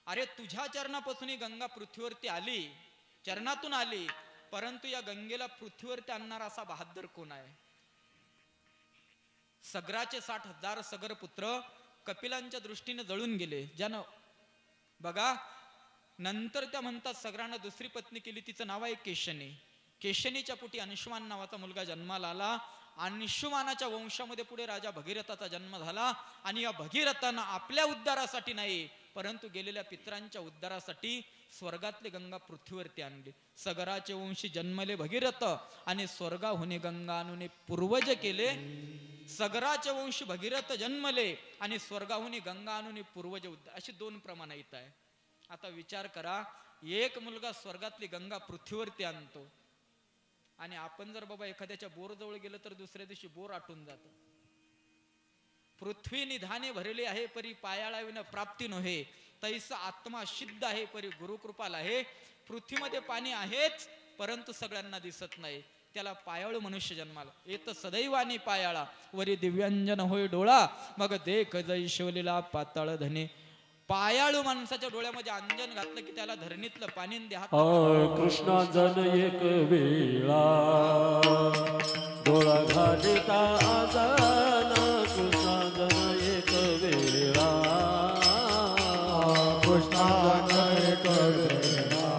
अरे तुझ्या चरणापासून ही गंगा पृथ्वीवरती आली, चरणातून आली, परंतु या गंगेला पृथ्वीवरती आणणारा असा बहादर कोण आहे? सगराचे 60,000 सगर पुत्र कपिलांच्या दृष्टीने जळून गेले. ज्यानं बघा नंतर त्या म्हणतात सगरानं दुसरी पत्नी केली, तिचं नाव आहे केशनी. केशनीच्या पोटी अंशुमान नावाचा मुलगा जन्माला आला. अंशुमानाच्या वंशामध्ये पुढे राजा भगीरथाचा जन्म झाला. आणि या भगीरथानं आपल्या उद्धारासाठी नाही, परंतु गेलेल्या पितरांच्या उद्धारासाठी स्वर्गातली गंगा पृथ्वीवरती आणली. सगराचे वंशी जन्मले भगीरथ आणि स्वर्गाहुनी गंगा आणून पूर्वज केले. सगराचे वंशी भगीरथ जन्मले आणि स्वर्गाहुनी गंगा आणून पूर्वज उद्धार, अशी 2 प्रमाण येत आहे. आता विचार करा, एक मुलगा स्वर्गातली गंगा पृथ्वीवरती आणतो आणि आपण जर बाबा एखाद्याच्या बोर जवळ गेलं तर दुसऱ्या दिवशी बोर आटून जात. पृथ्वी निधाने भरले आहे परी पायाळाविन प्राप्ती नव्हे, तैसा आत्मा सिद्ध आहे परी गुरुकृपाल आहे. पृथ्वीमध्ये पाणी आहेच, परंतु सगळ्यांना दिसत नाही. त्याला पायाळू मनुष्य जन्माला येत सदैवानी पायाळा, वरी दिव्यांजन होय डोळा, मग देख जै शिवलीला पाताळ धने. पायाळू माणसाच्या डोळ्यामध्ये अंजन घातलं की त्याला धरणीतलं पाणी द्या. कृष्णाजन एक वेळा डोळा घालिता आजन, कृष्णाजन एक वेळा, कृष्णाजन एक वेळा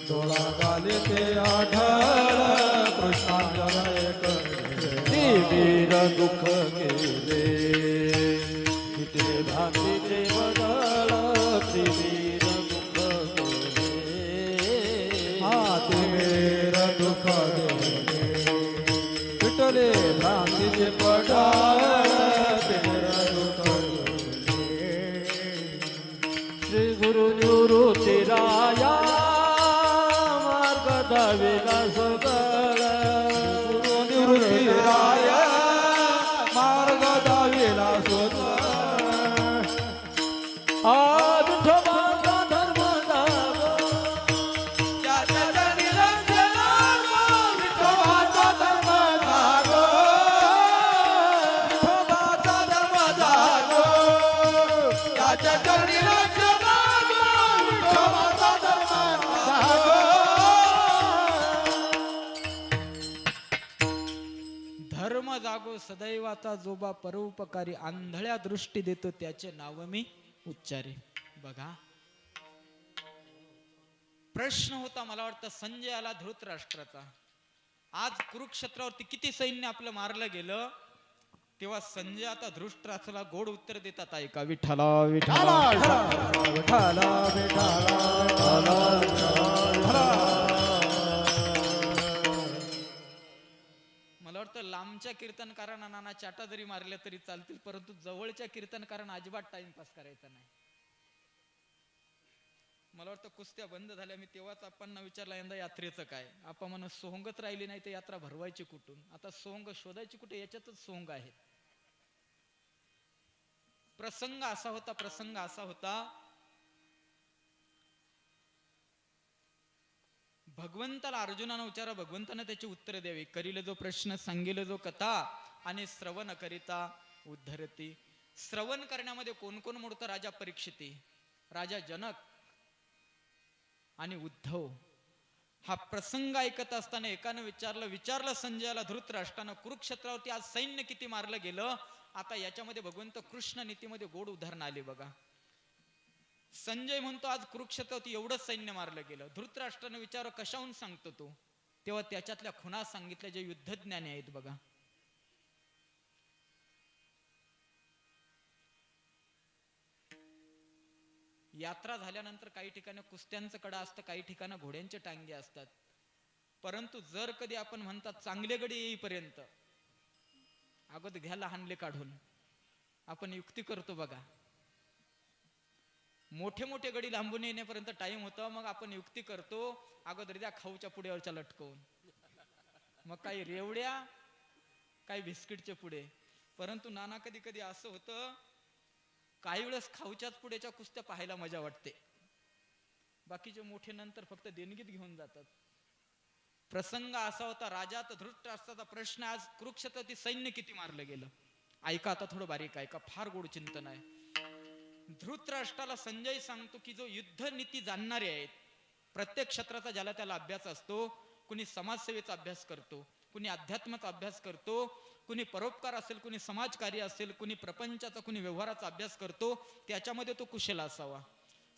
डोळा घालिते आढळ, कृष्णाजन एक वीर दुःख गेले भातीचे बदल, वीर दुःख गेले त्याच्या चरणी लक्ष लागो विठोबाचा धर्म जागो. धर्म जागो सदैवाचा जोबा परोपकारी आंधळ्या दृष्टी देतो त्याचे नाव मी उच्चारे. बघा प्रश्न होता मला वाटतं संजयाला धृतराष्ट्राचा. आज कुरुक्षेत्रावरती किती सैन्य आपलं मारलं गेलं तेव्हा संजय आता धृतराष्ट्राला गोड उत्तर देतात ऐका. विठ्ठला विठ्ठला विठाला मला वाटतं लांबच्या कीर्तनकारांना नाना चाटा जरी मारल्या तरी चालतील परंतु जवळच्या कीर्तनकारांना अजिबात टाइमपास करायचा नाही. मला वाटतं कुस्त्या बंद झाल्या मी तेव्हाच आपण विचारला यंदा यात्रेचं काय. आपण म्हणून सोंगच राहिली नाही तर यात्रा भरवायची कुठून. आता सोंग शोधायची कुठे याच्यातच सोंग आहेत. प्रसंग असा होता भगवंताला अर्जुनानं विचारा भगवंतानं त्याची उत्तर द्यावी. करील जो प्रश्न सांगेल जो कथा आणि श्रवण करिता उद्धरती. श्रवण करण्यामध्ये कोण कोण मोडतं. राजा परीक्षिती, राजा जनक आणि उद्धव. हा प्रसंग ऐकत असताना एकानं विचारलं संजयाला धृतराष्ट्रानं कुरुक्षेत्रावरती आज सैन्य किती मारलं गेलं. आता याच्यामध्ये भगवंत कृष्ण नीतीमध्ये गोड उदाहरण आले बघा. संजय म्हणतो आज कुरुक्षेत्रावरती एवढंच सैन्य मारलं गेलं. धृतराष्ट्रानं विचार कशाहून सांगतो तो तेव्हा त्याच्यातल्या खुणा सांगितल्या जे युद्धज्ञानी आहेत बघा. यात्रा झाल्यानंतर काही ठिकाणी कुस्त्यांचं कडा असतं, काही ठिकाणी घोड्यांचे टांगे असतात. परंतु जर कधी आपण म्हणतात चांगले गडी येईपर्यंत अगोदर घ्या लहानले काढून आपण युक्ती करतो बघा. मोठे मोठे गडी लांबून येण्यापर्यंत टाइम होतं मग आपण युक्ती करतो अगोदर द्या खाऊच्या पुड्यावरच्या लटकवून. मग काही रेवड्या काही बिस्किटचे पुढे. परंतु नाना कधी कधी असं होतं काही वेळेस खाऊच्याच पुढेच्या कुस्त्या पाहायला मजा वाटते. बाकीचे मोठे नंतर फक्त देणगीत घेऊन जातात. प्रसंग असा होता राजा तर धृतराष्ट्राचा प्रश्न आज कुरुक्षेत्रातील सैन्य किती मारलं गेलं. ऐका आता थोडं बारीक ऐका फार गोड चिंतन आहे. धृतराष्ट्राला संजय सांगतो की जो युद्ध नीती जाणणारे आहेत प्रत्येक क्षेत्राचा ज्याला त्याला अभ्यास असतो. कुणी समाजसेवेचा अभ्यास करतो, कुणी अध्यात्माचा अभ्यास करतो, कुणी परोपकार असेल, कुणी समाजकार्य असेल, कुणी प्रपंचाचा कुणी व्यवहाराचा अभ्यास करतो. त्याच्यामध्ये तो कुशल असावा.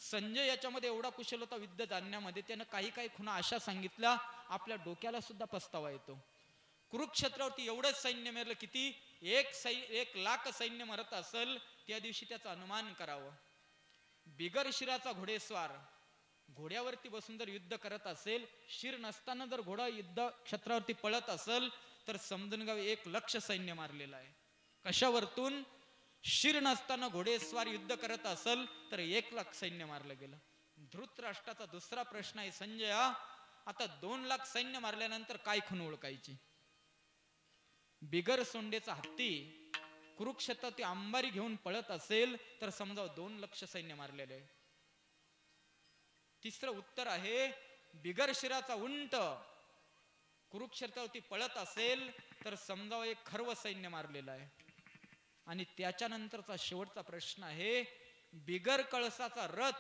संजय याच्यामध्ये एवढा कुशल होता विद्या जाणण्यामध्ये. त्यानं काही काही खुणा अशा सांगितल्या आपल्या डोक्याला सुद्धा पस्तावा येतो. कुरुक्षेत्रावरती एवढंच सैन्य मेरलं किती 1,00,000 सैन्य मरत असेल त्या दिवशी त्याचा अनुमान करावं. बिगर शिराचा घोडेस्वार घोड्यावरती बसून जर युद्ध करत असेल, शिर नसताना जर घोडा युद्ध क्षेत्रावरती पळत असेल तर समजून घ्यावे 1,00,000 सैन्य मारलेलं आहे. कशावरतून? शिर नसताना घोडेस्वार युद्ध करत असेल तर 1,00,000 सैन्य मारलं गेलं. धृतराष्ट्राचा दुसरा प्रश्न आहे संजय आता 2,00,000 सैन्य मारल्यानंतर काय खूण ओळखायची. बिगर सोंडेचा हत्ती कुरुक्षेत्रात अंबारी घेऊन पळत असेल तर समजा 2,00,000 सैन्य मारलेले आहे. तिसरं उत्तर आहे बिगर शिराचा उंट कुरुक्षेत्रावरती पळत असेल तर समजा एक खर्व सैन्य मारलेलं आहे. आणि त्याच्यानंतरचा शेवटचा प्रश्न आहे बिगर कळसाचा रथ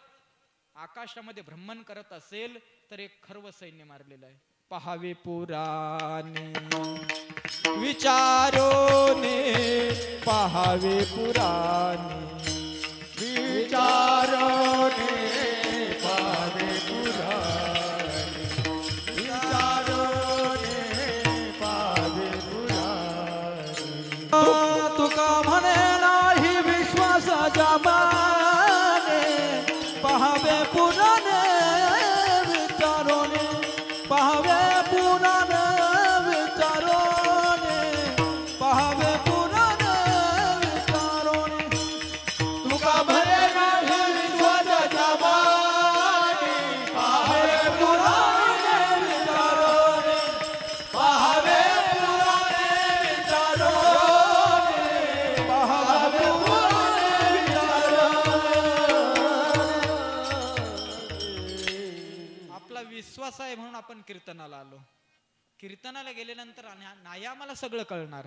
आकाशामध्ये भ्रमण करत असेल तर एक खर्व सैन्य मारलेलं आहे. पहावे पुराणे विचारोने पहावे पुराणे विचारोने पावे पुराणे विचारोने पावे पुराणे. तुका म्हणे नाही विश्वासाच्या बाणे पहावे पुराणे विचारोने पहावे पुराणे विचारोने पहावे पुराणे विचारोने. तुका भरे नाही विश्वासाच्या बाणे पावे पुराणे विचारोने पावे पुराणे विचारोने पावे पुराणे विचारोने. आपला विश्वास आहे म्हणून आपण कीर्तनाला आलो. कीर्तनाला गेल्यानंतर नाही आम्हाला सगळं कळणार.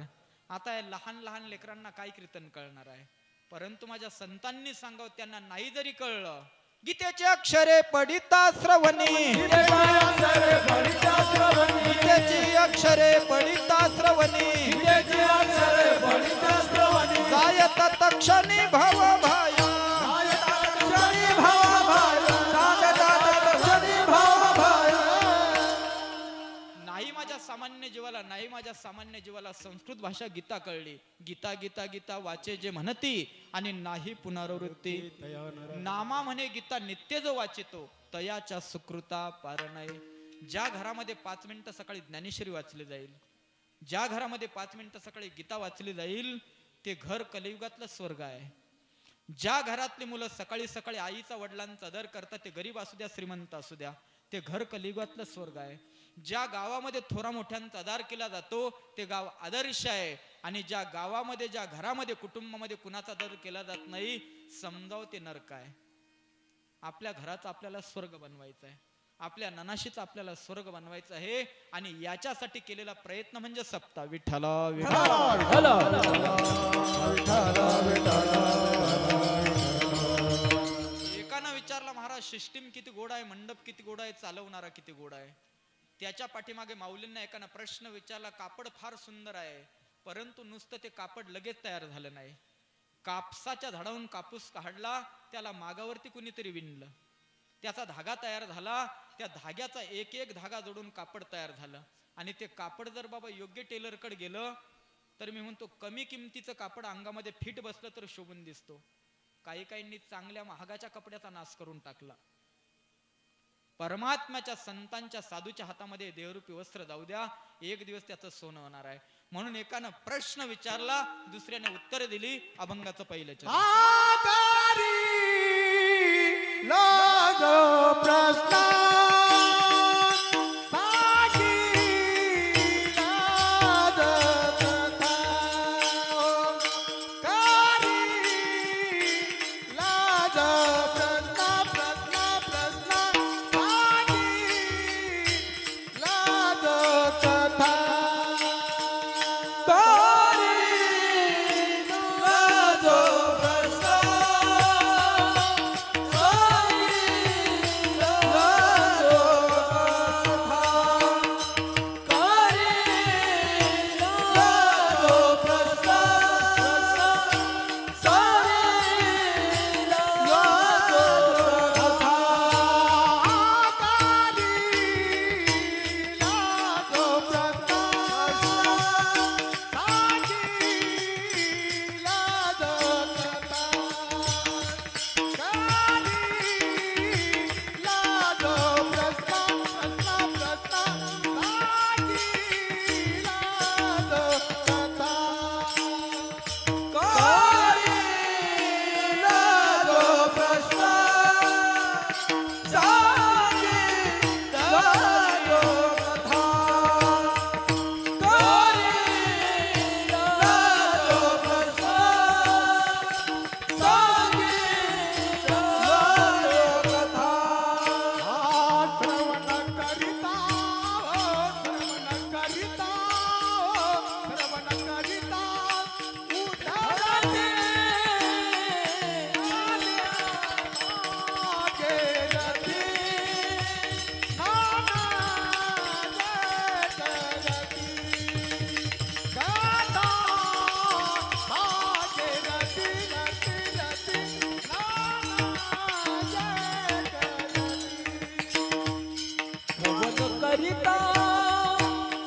आता लहान लहान लेकरांना काय कीर्तन कळणार आहे. परंतु माझ्या संतांनी सांगावं त्यांना नाही जरी कळलं, गीतेचे अक्षरे पडिता श्रवणी, गीतेची अक्षरे पडिता श्रवणी, जायत तक्षणी भव भाया, नाही माझ्या सामान्य जीवाला, नाही माझ्या सामान्य जीवाला संस्कृत भाषा गीता कळली. गीता गीता गीता वाचे जे म्हणती आणि नाही पुनरावृत्ती, नामा म्हणे गीता नित्य जो वाचितो तयाच्या सुकृता पार नाही. ज्या घरामध्ये 5 मिनिटं सकाळी ज्ञानेश्वरी वाचली जाईल, ज्या घरामध्ये 5 मिनिटं सकाळी गीता वाचली जाईल, ते घर कलियुगातलं स्वर्ग आहे. ज्या घरातली मुलं सकाळी सकाळी आईचा वडिलांचा आदर करतात, ते गरीब असू द्या श्रीमंत असू द्या, ते घर कलियुगातलं स्वर्ग आहे. ज्या गावामध्ये थोरा मोठ्यांचा आदर केला जातो ते गाव आदर्श आहे, आणि ज्या गावामध्ये ज्या घरामध्ये कुटुंबामध्ये कुणाचा आदर केला जात नाही, समजाव ते नरक आहे. आपल्या घराचा आपल्याला स्वर्ग बनवायचा आहे, आपल्या ननाशीचा आपल्याला स्वर्ग बनवायचा आहे, आणि याच्यासाठी केलेला प्रयत्न म्हणजे सप्ताह. विठ्ठला विठ्ठला. एकानं विचारला, महाराज सिस्टीम किती गोड आहे, मंडप किती गोड आहे, चालवणारा किती गोड आहे. त्याच्या पाठीमागे माऊलींना एकानं प्रश्न विचारला, कापड फार सुंदर आहे, परंतु नुसतं ते कापड लगेच तयार झालं नाही. कापसाच्या झाडावरून कापूस काढला, त्याला मागावरती कुणीतरी विणलं, त्याचा धागा तयार झाला, त्या धाग्याचा एक एक धागा जोडून कापड तयार झालं. आणि ते कापड जर बाबा योग्य टेलरकडे गेलं तर मी म्हणतो कमी किमतीचं कापड अंगामध्ये फिट बसलं तर शोभून दिसतो. काही काहींनी चांगल्या महागाच्या कपड्याचा नाश करून टाकला. परमात्म्याच्या संतांच्या साधूच्या हातामध्ये देवरूपी वस्त्र जाऊ द्या, एक दिवस त्याचं सोनं होणार आहे. म्हणून एकानं प्रश्न विचारला, दुसऱ्याने उत्तर दिली. अभंगाचं पहिलं चरण.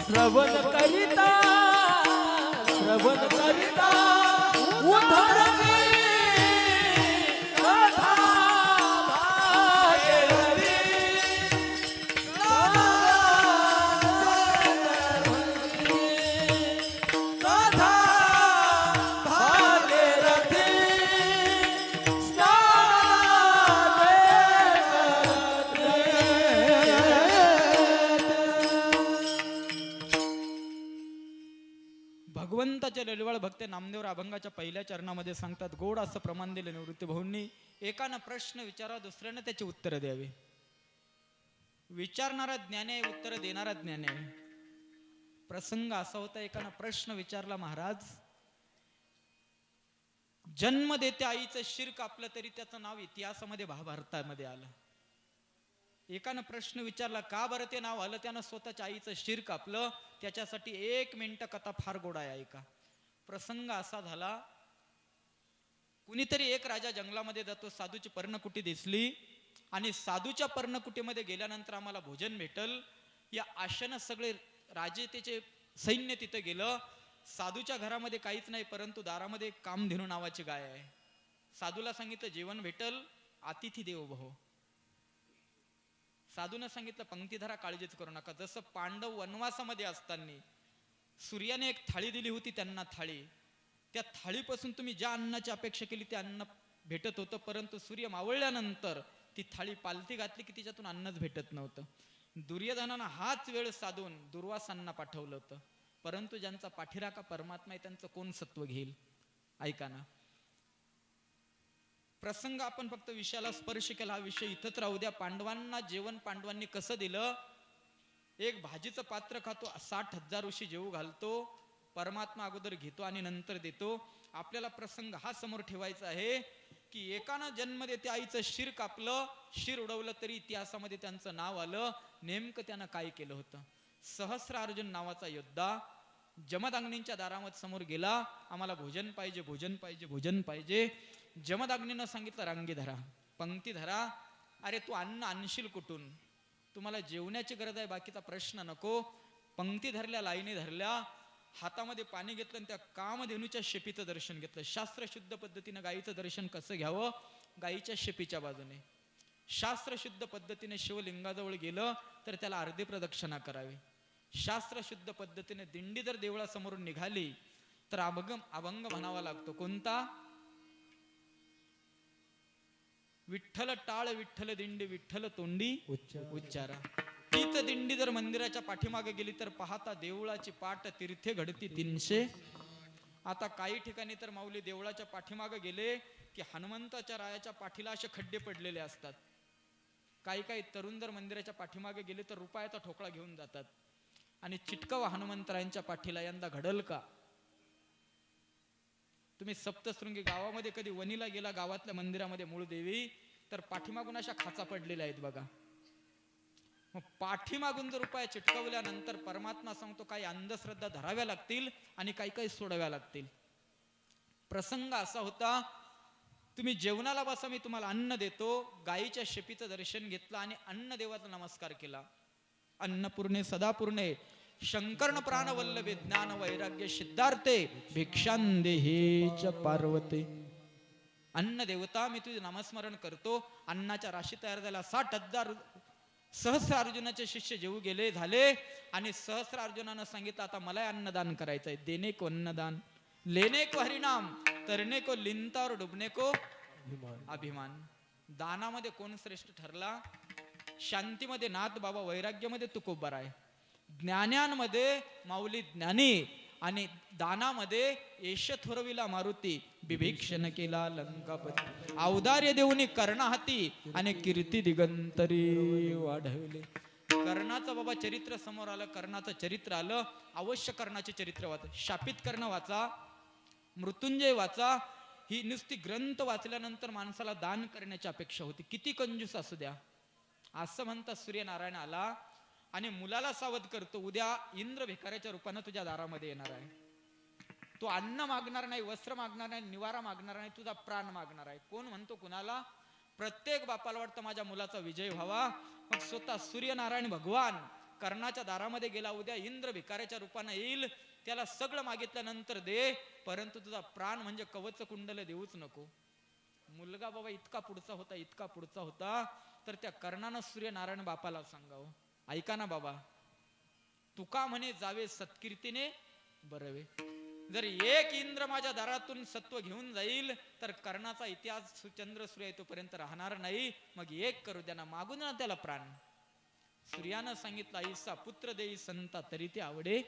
श्रवण करिता उद्धरणी कथा भागीरथी, कथा भागीरथी भगवंताच्या ललिवाळ भक्त नामदेव अभंगाच्या पहिल्या चरणामध्ये सांगतात, गोड असं प्रमाण दिलं निवृत्ती भाऊंनी. एकानं प्रश्न विचारा, दुसऱ्यानं त्याची उत्तर द्यावी. विचारणारा ज्ञानी आहे, उत्तर देणारा ज्ञानी आहे. प्रसंग असा होता, एकानं प्रश्न विचारला, महाराज जन्म देते आईचं शिर कापलं तरी त्याचं नाव इतिहासामध्ये महाभारतामध्ये आलं. एकानं प्रश्न विचारला का बरं ते नाव आलं? त्यानं स्वतःच्या आईचं शिर कापलं. त्याच्यासाठी 1 मिनिट कथा फार गोड आहे, ऐका. प्रसंग असा झाला, कुणीतरी एक राजा जंगलामध्ये जातो, साधूची पर्णकुटी दिसली आणि साधूच्या पर्णकुटीमध्ये गेल्यानंतर आम्हाला भोजन भेटल या आशेनं सगळे राजे त्याचे सैन्य तिथं गेलं. साधूच्या घरामध्ये काहीच नाही, परंतु दारामध्ये एक कामधेनू नावाची गाय आहे. साधूला सांगितलं जेवण भेटल, अतिथी देवो भव. साधूनं सांगितलं पंक्ती धरा, काळजीच करू नका. जसं पांडव वनवासामध्ये असताना सूर्याने एक थाळी दिली होती त्यांना, थाळी, त्या थाळीपासून तुम्ही ज्या अन्नाची अपेक्षा केली ते अन्न भेटत होतं, परंतु सूर्य मावळल्यानंतर ती थाळी पालथी घातली की तिच्यातून अन्नच भेटत नव्हतं. दुर्योधनानं हाच वेळ साधून दुर्वासांना पाठवलं होतं, परंतु ज्यांचा पाठीराखा परमात्मा आहे त्यांचं कोण सत्व घेईल? ऐका ना, प्रसंग आपण फक्त विषयाला स्पर्श केला, हा विषय इथंच राहू द्या. पांडवांना जेवण पांडवांनी कसं दिलं? एक भाजीचं पात्र खातो, 60,000 ऋषी जेवू घालतो, परमात्मा अगोदर घेतो आणि नंतर देतो. आपल्याला प्रसंग हा समोर ठेवायचा आहे की एकानं जन्म देते आईचं शिर कापलं, शिर उडवलं तरी इतिहासामध्ये त्यांचं नाव आलं. नेमकं त्यानं काय केलं होतं? सहस्रार्जुन नावाचा योद्धा जमदग्नींच्या दारामध्ये समोर गेला, आम्हाला भोजन पाहिजे, भोजन पाहिजे, भोजन पाहिजे. जमदग्नीनं सांगितलं रांगी धरा, पंक्ती धरा. अरे तू अन्न आणशील कुठून? तुम्हाला जेवण्याची गरज आहे, बाकीचा प्रश्न नको. पंक्ती धरल्या, लाईनी धरल्या, हातामध्ये पाणी घेतलं आणि त्या कामधेनूच्या शेपीचं दर्शन घेतलं. शास्त्रशुद्ध पद्धतीनं गायीचं दर्शन कसं घ्यावं? गायीच्या शेपीच्या बाजूने. शास्त्रशुद्ध पद्धतीने शिवलिंगाजवळ गेलं तर त्याला अर्धी प्रदक्षिणा करावी. शास्त्रशुद्ध पद्धतीने दिंडी जर देवळासमोरून निघाली तर अभंग म्हणावा लागतो. कोणता? विठ्ठल टाळ विठ्ठल दिंडी, विठ्ठल तोंडी उच्चारा. तीच दिंडी जर मंदिराच्या पाठीमागे गेली तर पाहता देवळाची पाट तीर्थे घडती 300. आता काही ठिकाणी तर माऊली देवळाच्या पाठीमागे गेले की हनुमंताच्या रायाच्या पाठीला असे खड्डे पडलेले असतात. काही काही तरुण जर मंदिराच्या पाठीमागे गेले तर रुपयाचा ठोकळा घेऊन जातात आणि चिटकावा हनुमंतरायांच्या पाठीला. यंदा घडल का? तुम्ही सप्तशृंगी गावामध्ये कधी वणीला गेला, गावातल्या मंदिरामध्ये मूळदेवी, तर पाठीमागून अशा खाचा पडलेल्या आहेत बघा. मग पाठीमागून जर रुपया चिटकवल्यानंतर परमात्मा सांगतो काही अंधश्रद्धा धराव्या लागतील आणि काही काही सोडाव्या लागतील. प्रसंग असा होता, तुम्ही जेवणाला बसा, मी तुम्हाला अन्न देतो. गायीच्या शेपीचं दर्शन घेतलं आणि अन्न देवाचा नमस्कार केला. अन्नपूर्णे सदापूर्णे शंकर्ण प्राणवल्लभे ज्ञान वैराग्य सिद्धार्थे भिक्षांदेहेच पार्वते. अन्न देवता, मी तुझे नामस्मरण करतो. अन्नाच्या राशी तयार झाल्या. 60,000 सहस्रार्जुनाचे शिष्य जेवू गेले, झाले. आणि सहस्रार्जुनानं सांगितलं आता मला अन्नदान करायचंय. देणे को अन्नदान, लेने को हरिनाम, तरणे को लिंता और डुबने को अभिमान. दानामध्ये कोण श्रेष्ठ ठरला? शांतीमध्ये नाथ बाबा, वैराग्यामध्ये तुकोबार आहे, ज्ञानांमध्ये माऊली ज्ञानी, आणि दानामध्ये येश थोरविला मारुती, बिभीक्षण केला लंकापती. औदार्य देऊनी कर्णाहाती आणि कीर्ती दिगंतरी वाढवले. कर्णाचं बाबा चरित्र समोर आलं, कर्णाचं चरित्र आलं. अवश्य कर्णाचे चरित्र वाचा. शापित कर्ण वाचा, मृत्युंजय वाचा. ही नुसती ग्रंथ वाचल्यानंतर माणसाला दान करण्याची अपेक्षा होती, किती कंजूस असू द्या. असं म्हणतात सूर्यनारायण आला आणि मुलाला सावध करतो, उद्या इंद्र भिकाऱ्याच्या रूपानं तुझ्या दारामध्ये येणार आहे. तो अन्न मागणार नाही, वस्त्र मागणार नाही, निवारा मागणार नाही, तुझा प्राण मागणार आहे. कोण म्हणतो कुणाला? प्रत्येक बापाला वाटतं माझ्या मुलाचा विजय व्हावा. मग स्वतः सूर्यनारायण भगवान कर्णाच्या दारामध्ये गेला, उद्या इंद्र भिकाऱ्याच्या रूपानं येईल, त्याला सगळं मागितल्यानंतर दे, परंतु तुझा प्राण म्हणजे कवच कुंडल देऊच नको. मुलगा बाबा इतका पुढचा होता, इतका पुढचा होता, तर त्या कर्णानं सूर्यनारायण बापाला सांगावं, ऐका ना बाबा, तुका म्हणे जावे सत्कीर्तीने बरवे. जर एक इंद्र माझ्या दारातून सत्व घेऊन जाईल तर कर्णाचा इतिहास चंद्र सूर्य येतोपर्यंत राहणार नाही. मग एक करू द्या ना, मागून ना त्याला प्राण. सूर्यानं सांगितलं ऐसा पुत्र देई संता तरी ते आवडे.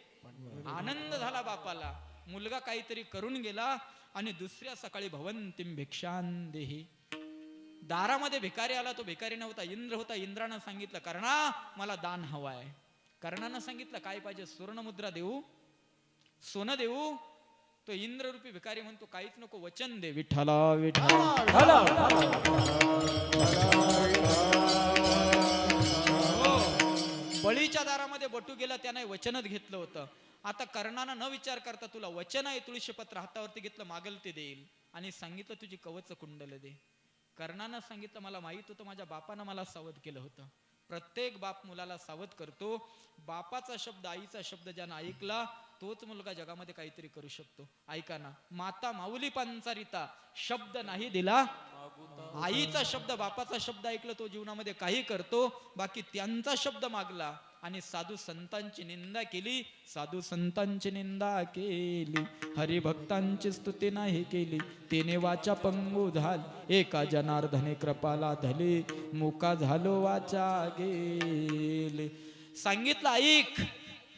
आनंद झाला बापाला. मुलगा काहीतरी करून गेला आणि दुसऱ्या सकाळी भवंतीम भिक्षां देही. दारामध्ये भिकारी आला. तो भिकारी नव्हता, इंद्र होता. इंद्रानं सांगितलं कर्णा मला दान हवाय. कर्णानं सांगितलं काय पाहिजे? सुवर्णमुद्रा देऊ, सोनं देऊ, तो इंद्ररूपी भिकारी म्हणतो काहीच नको, वचन दे विठ्ठला विठ्ठला. हॅलो हो, बळीच्या दारामध्ये बटू गेला, त्याने वचनच घेतलं होतं. आता कर्णानं न विचार करता तुला वचन आहे, तुळशीपत्र हातावरती घेतलं, मागल ते देईल, आणि सांगितलं तुझी कवच कुंडल दे. कर्णानं सांगितलं मला माहित होतं, माझ्या बापानं मला सावध केलं होतं. प्रत्येक बाप मुलाला सावध करतो. बापाचा शब्द, आईचा शब्द ज्यानं ऐकला तोच मुलगा जगामध्ये काहीतरी करू शकतो. ऐका ना, माता माऊली पांचारिता शब्द नाही दिला, आईचा शब्द बापाचा शब्द ऐकलं तो जीवनामध्ये काही करतो. बाकी त्यांचा शब्द मागला आणि साधू संतांची निंदा केली, साधू संतांची निंदा केली, हरिभक्तांची स्तुती नाही केली, तेने वाचा पंगू झाल, एका जनार्दने कृपाला धले, मुका झालो वाचा गेले. सांगितलं ऐक,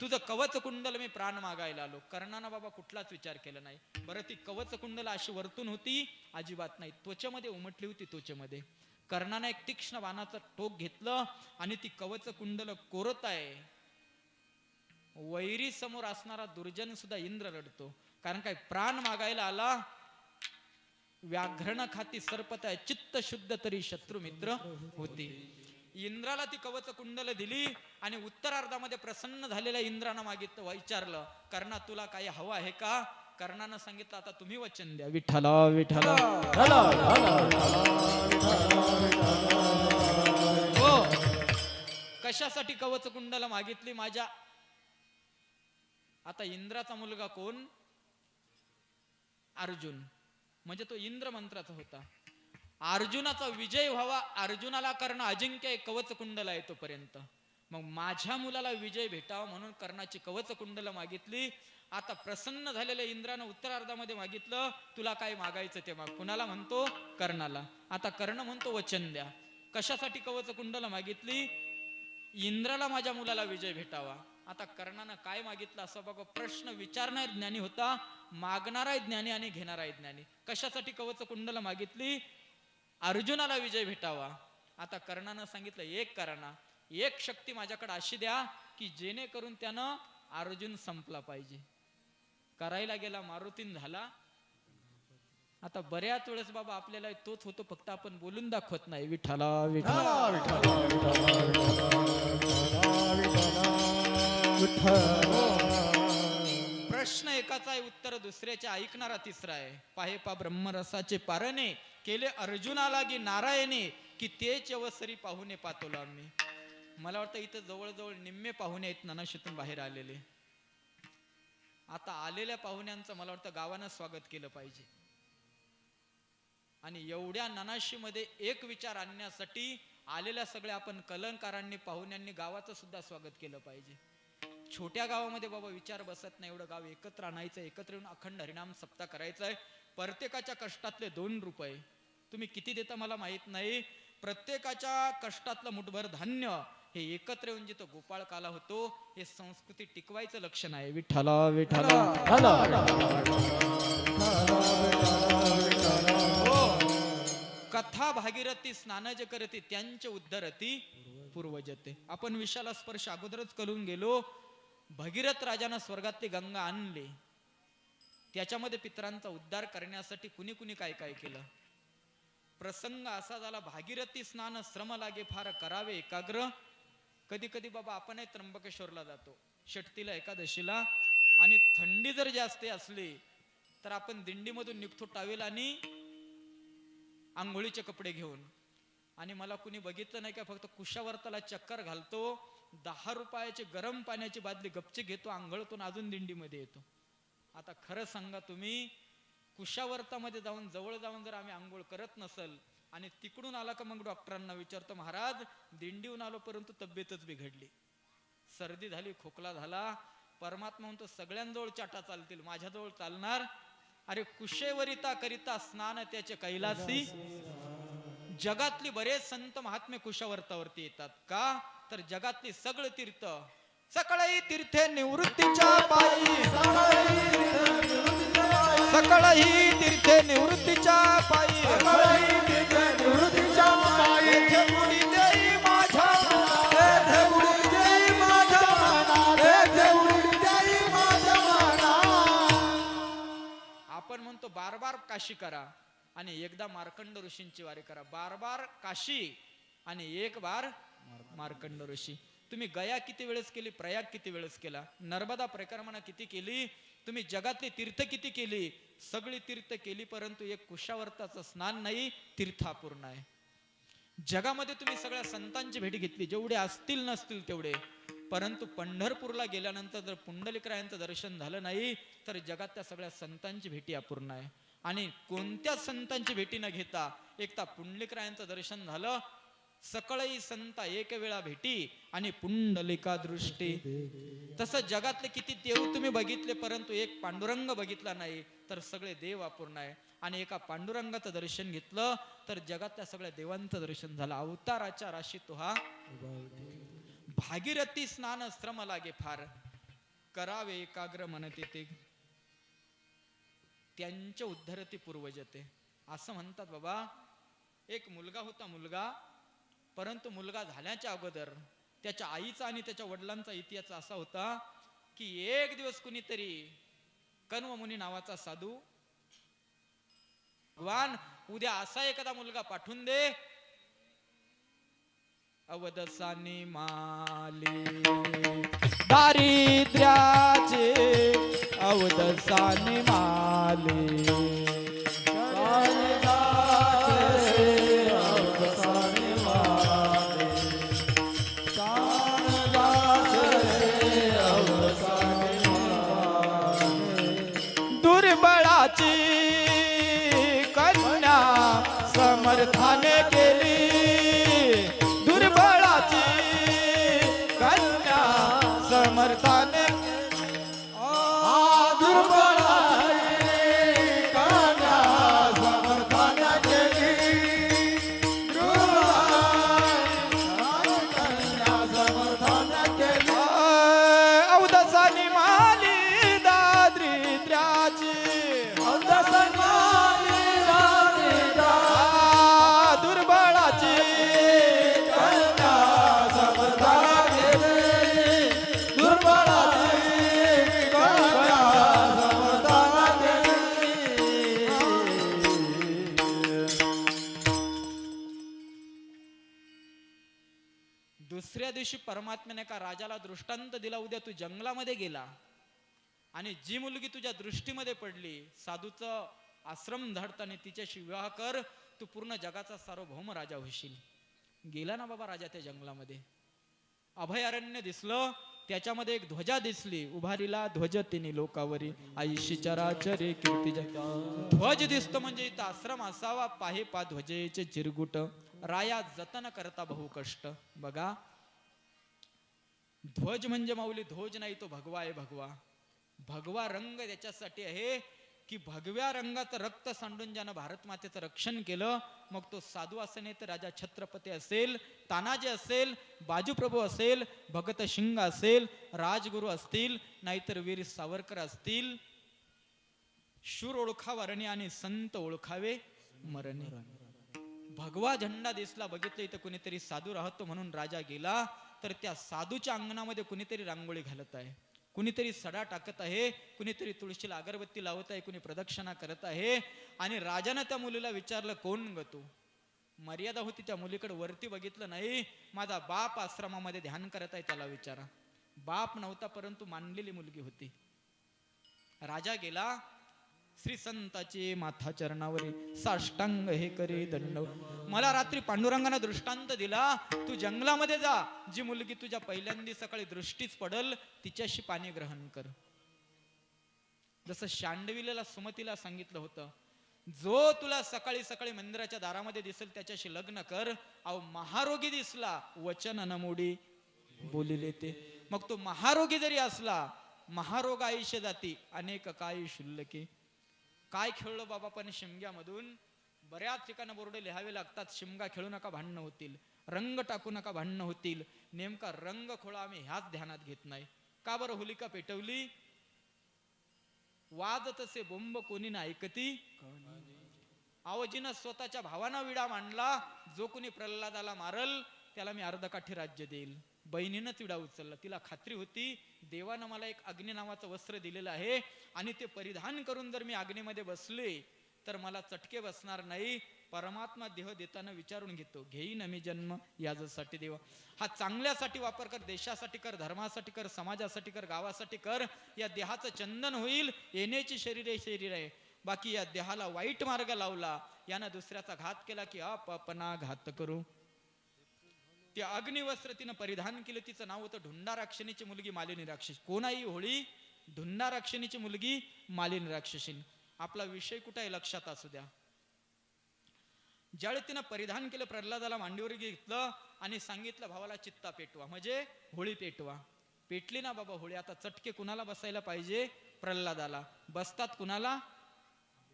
तुझं कवच कुंडल मी प्राण मागायला आलो. कर्णानं बाबा कुठलाच विचार केला नाही. बरं, ती कवच कुंडल अशी वरतून होती, अजिबात नाही, त्वचेमध्ये उमटली होती. त्वचेमध्ये कर्णाने एक तीक्ष्ण बाणाचं टोक घेतलं आणि ती कवच कुंडल कोरत आहे. वैरी समोर असणारा दुर्जन सुद्धा इंद्र रडतो. कारण काय, प्राण मागायला आला. व्याघ्रण खाती सर्पत आहे, चित्त शुद्ध तरी शत्रू मित्र होती. इंद्राला ती कवच कुंडल दिली आणि उत्तरार्धामध्ये प्रसन्न झालेल्या इंद्रानं मागितलं, विचारलं कर्णा तुला काही हवं आहे का? कर्णानं सांगितलं आता तुम्ही वचन द्या विठ्ठला विठ्ठला. हो, कशासाठी कवच कुंडल मागितली माझ्या? आता इंद्राचा मुलगा कोण? अर्जुन, म्हणजे तो इंद्र मंत्राचा होता. अर्जुनाचा विजय व्हावा, अर्जुनाला कर्ण अजिंक्य आहे, कवच कुंडल आहे तोपर्यंत. मग माझ्या मुलाला विजय भेटावा म्हणून कर्णाची कवच कुंडल मागितली. आता प्रसन्न झालेल्या इंद्रानं उत्तरार्धामध्ये मागितलं, तुला काय मागायचं ते माग. कुणाला म्हणतो? कर्णाला. आता कर्ण म्हणतो वचन द्या. कशासाठी कवच कुंडल मागितली? इंद्राला माझ्या मुलाला विजय भेटावा. आता कर्णानं काय मागितलं असं बघा. प्रश्न विचारणारा ज्ञानी होता, मागणारा ज्ञानी आणि घेणारा ज्ञानी. कशासाठी कवच कुंडल मागितली? अर्जुनाला विजय भेटावा. आता कर्णानं सांगितलं एक करा, एक शक्ती माझ्याकडे अशी द्या की जेणेकरून त्यानं अर्जुन संपला पाहिजे. करायला गेला, मारुतीन झाला. आता बऱ्याच वेळेस बाबा आपल्याला तोच होतो, फक्त आपण बोलून दाखवत नाही. विठ्ठला विठ्ठला प्रश्न एकाचा आहे, उत्तर दुसऱ्याचे, ऐकणारा तिसरा आहे. पाहे पा ब्रह्मरसाचे पारणे केले अर्जुनाला गी नारायणे, की तेच अवसरी पाहुणे पातोलो आम्ही. मला वाटतं इथं जवळजवळ निम्मे पाहुणे आहेत ननाशीतून बाहेर आलेले. आता आलेल्या पाहुण्यांचं मला वाटतं गावानं स्वागत केलं पाहिजे. आणि एवढ्या ननाशीमध्ये एक विचार आणण्यासाठी आलेल्या सगळ्या आपण कलंकारांनी, पाहुण्यांनी गावाचं सुद्धा स्वागत केलं पाहिजे. छोट्या गावामध्ये बाबा विचार बसत नाही. एवढं गाव एकत्र आणायचं, एकत्र येऊन अखंड हरिनाम सप्ताह करायचा आहे. प्रत्येकाच्या कष्टातले 2 रुपये तुम्ही किती देता मला माहित नाही. प्रत्येकाच्या कष्टातलं मुठभर धान्य हे एकत्र येऊन जिथं गोपाळ काला होतो, हे संस्कृती टिकवायचं लक्षण आहे. विठ्ठला विठ्ठला. कथा भागीरथी स्नान जे करते त्यांचे उद्धरती पूर्वजते. आपण विषयाला स्पर्श अगोदरच करून गेलो. भगीरथ राजानं स्वर्गातली गंगा आणली, त्याच्यामध्ये पितरांचा उद्धार करण्यासाठी कुणी कुणी काय काय केलं. प्रसंग असा झाला, भागीरथी स्नान श्रम लागे फार करावे एकाग्र. कधी कधी बाबा आपणही त्र्यंबकेश्वरला जातो षटतीला, एकादशीला, आणि थंडी जर जास्त असली तर आपण दिंडीमधून निघतो टावेल आणि आंघोळीचे कपडे घेऊन. आणि मला कुणी बघितलं नाही का, फक्त कुशावर्ताला चक्कर घालतो, 10 रुपयाची गरम पाण्याची बादली गपची घेतो, आंघोळतून अजून दिंडीमध्ये येतो. आता खरं सांगा तुम्ही, कुशावर्तामध्ये जाऊन जवळ जाऊन जर आम्ही आंघोळ करत नसल आणि तिकडून आला का मग डॉक्टरांना विचारतो, महाराज दिंडीहून आलो परंतु तब्येतच बिघडली, सर्दी झाली, खोकला झाला. परमात्मा म्हणतो सगळ्यांजवळ चाटा चालतील, माझ्याजवळ चालणार? अरे कुशेवरिता करिता स्नान त्याचे कैलासी. जगातली बरेच संत महात्मे कुशावर्तावरती येतात का? तर जगातली सगळं तीर्थ, सकळही तीर्थे निवृत्तीच्या पायी, सकळही तीर्थे निवृत्तीच्या पायी, काशी करा आणि एकदा मार्कंड ऋषींची वारी करा. 12 काशी आणि 1 बार मार्कंड ऋषी. तुम्ही गया किती वेळेस केली, प्रयाग किती वेळेस केला, नर्मदा परिक्रमा किती केली, तुम्ही जगातली तीर्थ किती केली, सगळी तीर्थ केली, परंतु एक कुशावर्ताचं स्नान नाही, तीर्थ अपूर्ण आहे. जगामध्ये तुम्ही सगळ्या संतांची भेट घेतली, जेवढे असतील नसतील तेवढे, परंतु पंढरपूरला गेल्यानंतर जर पुंडलिकरायांचं दर्शन झालं नाही तर जगातल्या सगळ्या संतांची भेटी अपूर्ण आहे. आणि कोणत्या संतांची भेटी न घेता एकदा पुंडलिकरायांचं दर्शन झालं, सकळही संता एक वेळा भेटी आणि पुंडलिका दृष्टी. तसं जगातले किती देव तुम्ही बघितले, परंतु एक पांडुरंग बघितला नाही तर सगळे देव अपूर्ण आहे. आणि एका पांडुरंगाचं दर्शन घेतलं तर जगातल्या सगळ्या देवांचं दर्शन झालं. अवताराच्या राशी तो हा भागीरथी स्नान श्रम लागे फार, करावे एकाग्र मनते ते त्यांच्या उद्धरती पूर्वजते. असं म्हणतात बाबा, एक मुलगा होता मुलगा, परंतु मुलगा झाल्याच्या अगोदर त्याच्या आईचा आणि त्याच्या वडिलांचा इतिहास असा होता की एक दिवस कुणीतरी कण्व मुनी नावाचा साधू, भगवान उद्या असा एखादा मुलगा पाठवून दे, अवदसानी माली दारिद्र्याचे अवदसानी माली, दुर्बळाची कन्या समर्थाने केली, दुर्बळाची कन्या समर्थाने, अवदसानी माली दारिद्र्याची, दुर्बळाची कन्या समर्थाने केली, दुर्बळाची कन्या समर्थाने केली. दुसऱ्या दिवशी परमात्म्याने का राजाला दृष्टांत दिला, उद्या तू जंगलामध्ये गेला आणि जी मुलगी तुझ्या दृष्टीमध्ये पडली, साधूचं आश्रम धाडताना तिच्याशी विवाह कर, तू पूर्ण जगाचा सार्वभौम राजा होशील. गेला ना बाबा राजा त्या जंगलामध्ये, अभयारण्य दिसलं, त्याच्यामध्ये एक ध्वजा दिसली, उभारीला ध्वज तिनी लोकावरी, आईशी चराचरे कीर्ती जगा. ध्वज दिसतो म्हणजे इथं आश्रम असावा, पाहे पा ध्वजेचे चिरगुट, राया जतन करता बहु कष्ट. बघा, ध्वज म्हणजे माऊली ध्वज नाही, तो भगवा आहे. भगवा, भगवा रंग त्याच्यासाठी आहे की भगव्या रंगाचं रक्त सांडून ज्यानं भारत मातेचं रक्षण केलं, मग तो साधू असे नाही तर राजा छत्रपती असेल, तानाजी असेल, बाजूप्रभू असेल, भगत सिंग असेल, राजगुरू असतील, नाहीतर वीर सावरकर असतील. शूर ओळखावा रणी आणि संत ओळखावे मरणी. भगवा झेंडा दिसला, बघितलं इथं कुणीतरी साधू राहतो म्हणून राजा गेला, तर त्या साधूच्या अंगणामध्ये कुणीतरी रांगोळी घालत आहे, कुणीतरी सडा टाकत आहे, कुणीतरी तुळशीला अगरबत्ती लावत आहे, कुणी प्रदक्षिणा करत आहे. आणि राजानं त्या मुलीला विचारलं, कोण ग तू? मर्यादा होती त्या मुलीकडे, वरती बघितलं नाही. माझा बाप आश्रमामध्ये ध्यान करत आहे, त्याला विचारा. बाप नव्हता, परंतु मानलेली मुलगी होती. राजा गेला, श्री संताचे माथा चरणावरी साष्टांग हे करे दंड. मला रात्री पांडुरंगाने दृष्टांत दिला, तू जंगलामध्ये जा, जी मुलगी तुझ्या पहिल्यांदी सकाळी दृष्टीच पडल तिच्याशी पाणी ग्रहण कर. जसं शांडविलेला सुमतीला सांगितलं होतं, जो तुला सकाळी सकाळी मंदिराच्या दारामध्ये दिसेल त्याच्याशी लग्न कर. अहो महारोगी दिसला, वचन नमोडी बोलिले ते. मग तो महारोगी जरी असला, महारोग आयुष्य जाती अनेक काय शुल्लके. काय खेळलो बाबा, पण शिमग्यामधून बऱ्याच ठिकाणी बोर्ड लिहावे लागतात, शिमगा खेळू नका भांडणं होतील, रंग टाकू नका भांडणं होतील. नेमका रंग खोळा आम्ही ह्याच ध्यानात घेत नाही. का बरं होलिका पेटवली? वाजत असे बोंब कोणी ना ऐकती. आवजीनं स्वतःच्या भावाना विडा मांडला, जो कोणी प्रल्हादाला मारल त्याला मी अर्धकाठी राज्य देईल. बहिणीनंच विडा उचलला, तिला खात्री होती देवानं मला एक अग्नी नावाचं वस्त्र दिलेलं आहे आणि ते परिधान करून जर मी अग्नीमध्ये बसले तर मला चटके बसणार नाही. परमात्मा देह देताना विचारून घेतो, घेईन मी जन्म यासाठी देवा. हा चांगल्यासाठी वापर कर, देशासाठी कर, धर्मासाठी कर, समाजासाठी कर, गावासाठी कर. या देहाचं चंदन होईल. येण्याची शरीर आहे. बाकी या देहाला वाईट मार्ग लावला, यानं दुसऱ्याचा घात केला की आपणा घात करू. त्या अग्निवस्त्र तिनं परिधान केलं. तिचं नाव होतं ढुंडा राक्षणीची मुलगी मालिनी राक्षस. कोणाही होळी ढुंडा राक्षणीची मुलगी मालिनी राक्षसीन. आपला विषय कुठे आहे लक्षात असू द्या. ज्यावेळी तिनं परिधान केलं, प्रल्हादाला मांडीवर घेतलं आणि सांगितलं भावाला चित्ता पेटवा, म्हणजे होळी पेटवा. पेटली ना बाबा होळी. आता चटके कुणाला बसायला पाहिजे? प्रल्हादाला. बसतात कुणाला?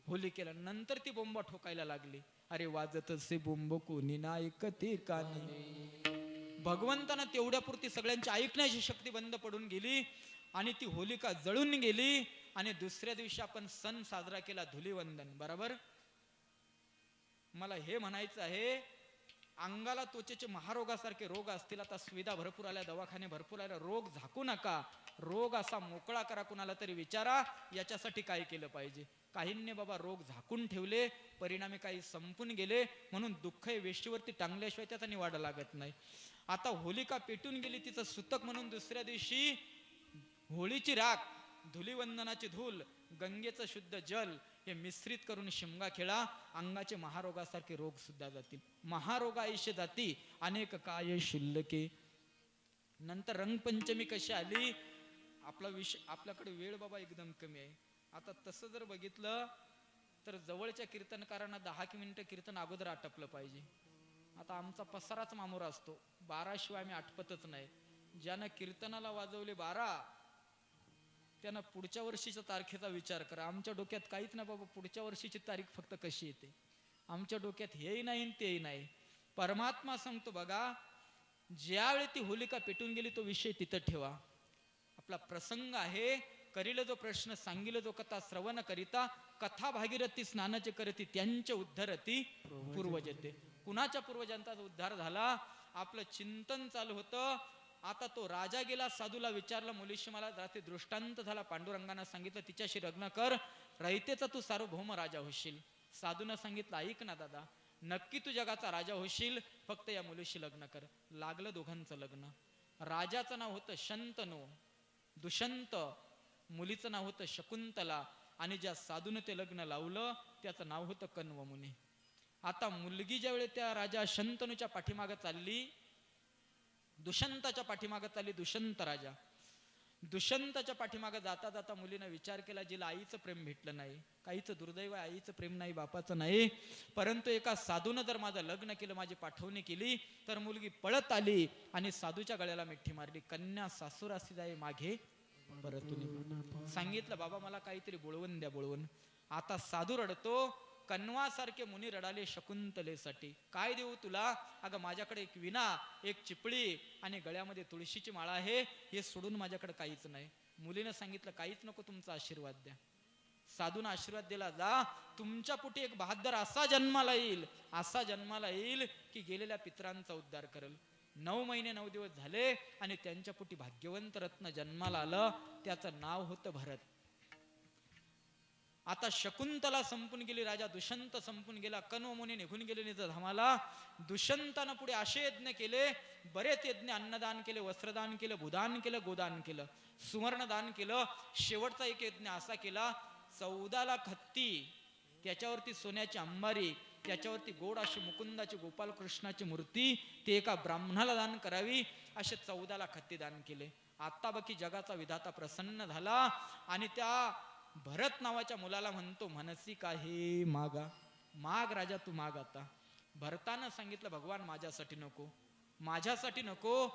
होली केलं. नंतर ती बोंब ठोकायला लागली. अरे वाजत असे बोंब कोणी ना ऐकते कानी. भगवंतानं तेवढ्यापुरती सगळ्यांची ऐकण्याची शक्ती बंद पडून गेली आणि ती होलिका जळून गेली. आणि दुसऱ्या दिवशी आपण सण साजरा केला धुलीवंदन. बरोबर. मला हे म्हणायचं आहे, अंगाला त्वचेचे महारोगासारखे रोग असतील, आता सुविधा भरपूर आल्या, दवाखाने भरपूर आल्या, रोग झाकू नका. रोग असा मोकळा करा. कुणाला तरी विचारा याच्यासाठी काय केलं पाहिजे. काहींनी बाबा रोग झाकून ठेवले, परिणामी काही संपून गेले. म्हणून दुःख हे वेशीवरती टांगल्याशिवाय त्याचा निवाडा लागत नाही. आता होलिका पेटून गेली, तिचं सुतक म्हणून दुसऱ्या दिवशी होळीची राख, धुलीवंदनाची धूल, गंगेचं शुद्ध जल हे मिश्रित करून शिमगा खेळा. अंगाचे महारोगासारखे रोग सुद्धा जातील. महारोग आयुष्य जाती अनेक काय शिल्लके. नंतर रंगपंचमी कशी आली. आपला विषय, आपल्याकडे वेळ बाबा एकदम कमी आहे. आता तसं जर बघितलं तर जवळच्या कीर्तनकारांना 10 मिनिटं कीर्तन अगोदर आटपलं पाहिजे. आता आमचा पसाराच मामोरा असतो, 12 शिवाय आम्ही आटपतच नाही. ज्यानं कीर्तनाला वाजवले 12 त्यानं पुढच्या वर्षीच्या तारखेचा विचार करा. आमच्या डोक्यात काहीच नाही बाबा, पुढच्या वर्षीची तारीख फक्त कशी येते. आमच्या डोक्यात हेही नाही तेही नाही. परमात्मा सांगतो बघा, ज्यावेळी ती होलिका पेटून गेली तो विषय तिथं ठेवा. आपला प्रसंग आहे, करील जो प्रश्न सांगिल जो कथा श्रवण करिता, कथा भागीरथी स्नानाचे करती त्यांचे उद्धरती पूर्वजते. कुणाच्या पूर्वजांचा उद्धार झाला. आपलं चिंतन चालू होतं. आता तो राजा गेला, साधूला विचारलं, मुलीशी मला रात्री दृष्टांत झाला, पांडुरंगानं सांगितलं तिच्याशी लग्न कर, रयतेचा तू सार्वभौम राजा होशील. साधूनं सांगितलं ऐक ना दादा, नक्की तू जगाचा राजा होशील, फक्त या मुलीशी लग्न कर. लागलं दोघांचं लग्न. राजाचं नाव होतं शंतनू दुष्यंत, मुलीचं नाव होतं शकुंतला. आणि ज्या साधून ते लग्न लावलं त्याचं नाव होतं कण्व मुनी. आता मुलगी ज्यावेळी त्या राजा शंतनूच्या पाठीमागं चालली, दुष्यंताच्या पाठीमागं चालली, दुष्यंत राजा दुष्यंताच्या पाठीमागं जाता जाता मुलीनं विचार केला, जिला आईचं प्रेम भेटलं नाही, काहीचं दुर्दैव आहे, आईचं प्रेम नाही, बापाचं नाही, परंतु एका साधूनं जर माझं लग्न केलं, माझी पाठवणी केली, तर मुलगी पळत आली आणि साधूच्या गळ्याला मिठी मारली. कन्या सासुरासी जाई मागे परतून. सांगितलं बाबा मला काहीतरी बोलवून द्या, बोलवून. आता साधू रडतो, कण्वासारखे मुनी रडाले शकुंतलेसाठी. काय देऊ तुला? अगं माझ्याकडे एक विणा, एक चिपळी आणि गळ्यामध्ये तुळशीची माळा आहे, हे सोडून माझ्याकडे काहीच नाही. मुलीनं सांगितलं काहीच नको, तुमचा आशीर्वाद द्या. साधून आशीर्वाद दिला, जा तुमच्या पोटी एक बहादर असा जन्माला येईल, असा जन्माला येईल की गेलेल्या पितरांचा उद्धार करेल. 9 महिने 9 दिवस झाले आणि त्यांच्या पोटी भाग्यवंत रत्न जन्माला आलं, त्याचं नाव होतं भरत. आता शकुंतला संपून गेली, राजा दुष्यंत संपून गेला, कण्व मुनी निघून गेले निज धामाला. दुष्यंतानं पुढे असे यज्ञ केले, बरेच यज्ञ, अन्नदान केले, वस्त्रदान केलं, भूदान केलं, गोदान केलं, सुवर्णदान केलं. शेवटचा एक यज्ञ असा केला, 14 लाख हत्ती, त्याच्यावरती सोन्याची अंबारी, त्याच्यावरती गोड अशी मुकुंदाची गोपालकृष्णाची मूर्ती, ते एका ब्राह्मणाला दान करावी, असे 14 लाख हत्ती दान केले. आता बाकी जगाचा विधाता प्रसन्न झाला आणि त्या भरत नावाच्या मुलाला म्हणतो, मनसी काही मागा, माग राजा तू माग. आता भरतानं सांगितलं, भगवान माझ्यासाठी नको, माझ्यासाठी नको,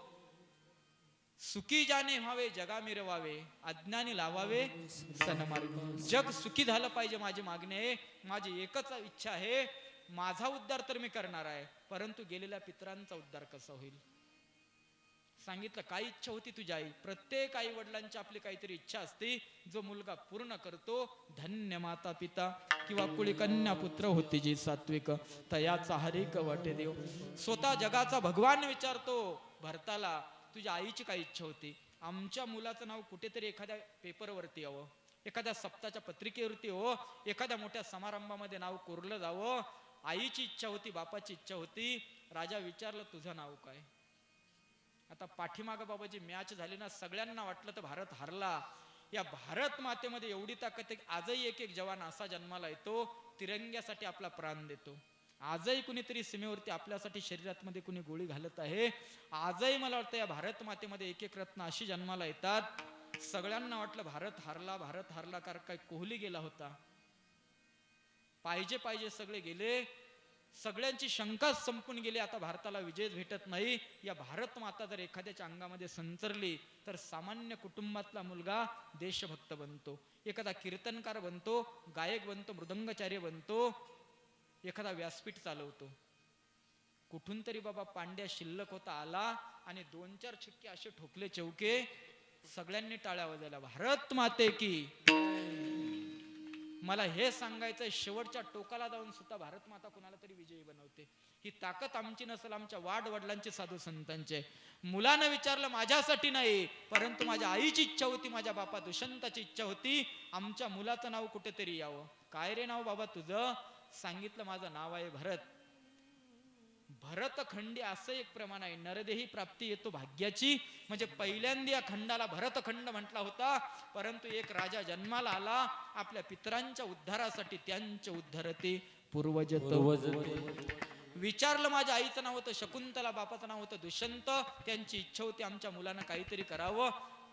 सुखी जाणे व्हावे जगा मिरवावे, अज्ञानी लावावे सनमार्ग. जग सुखी झालं पाहिजे माझी मागणी आहे, माझी एकच इच्छा आहे, माझा उद्धार तर मी करणार आहे, परंतु गेलेल्या पितरांचा उद्धार कसा होईल. सांगितलं काय इच्छा होती तुझी आई? प्रत्येक आई वडिलांची आपली काहीतरी इच्छा असते, जो मुलगा पूर्ण करतो. धन्य माता पिता किंवा कुळी कन्या पुत्र होती जी सात्विक, तयाचा हरिक वाटे देव. स्वतः जगाचा भगवान विचारतो भरताला, तुझ्या आईची काय इच्छा होती? आमच्या मुलाचं नाव कुठेतरी एखाद्या पेपरवरती यावं, एखाद्या सप्ताच्या पत्रिकेवरती हो, एखाद्या मोठ्या समारंभामध्ये नाव कोरलं जावं. आईची इच्छा होती, बापाची इच्छा होती. राजा विचारलं तुझं नाव काय? आता पाठीमागं बाबाजी मॅच झाली ना, सगळ्यांना वाटलं तर भारत हारला. या भारत मातेमध्ये एवढी ताकद आहे, आजही एक एक जवान असा जन्माला येतो तिरंग्यासाठी आपला प्राण देतो. आजही कुणीतरी सीमेवरती आपल्यासाठी शरीरात मध्ये कुणी गोळी घालत आहे. आजही मला वाटतं या भारत मातेमध्ये एक एक रत्न अशी जन्माला येतात. सगळ्यांना वाटलं भारत हारला, भारत हारला, कारण काय कोहली गेला होता. पाहिजे सगळे गेले, सगळ्यांची शंका संपून गेली. आता भारताला विजयच भेटत नाही. या भारत माता जर एखाद्याच्या अंगामध्ये संचरली तर सामान्य कुटुंबातला मुलगा देशभक्त बनतो, एखादा कीर्तनकार बनतो, गायक बनतो, मृदंगाचार्य बनतो, एखादा व्यासपीठ चालवतो. कुठून तरी बाबा पांड्या शिल्लक होता आला आणि 2-4 छिक्के असे ठोकले चौके, सगळ्यांनी टाळ्या वाजवल्या. भारत माते की. मला हे सांगायचंय, शेवटच्या टोकाला जाऊन सुद्धा भारत माता कुणाला तरी विजयी बनवते. ही ताकद आमची नसेल, आमच्या वडिलांची, साधू संतांचे. मुलानं विचारलं माझ्यासाठी नाही, परंतु माझ्या आईची इच्छा होती, माझ्या बापा दुष्यंताची इच्छा होती, आमच्या मुलाचं नाव कुठेतरी यावं. काय रे नाव बाबा तुझं? सांगितलं माझं नाव आहे भरत. भरतखंडी असं एक प्रमाण आहे, नरदेही प्राप्ती येतो भाग्याची. म्हणजे पहिल्यांदा या खंडाला भरतखंड म्हटला होता. परंतु एक राजा जन्माला आला आपल्या पितरांच्या उद्धारासाठी, त्यांचे उद्धरते पूर्वजत. विचारलं माझ्या आईचं नाव होतं शकुंतला, बापाचं नाव होतं दुष्यंत. त्यांची इच्छा होती आमच्या मुलानं काहीतरी करावं.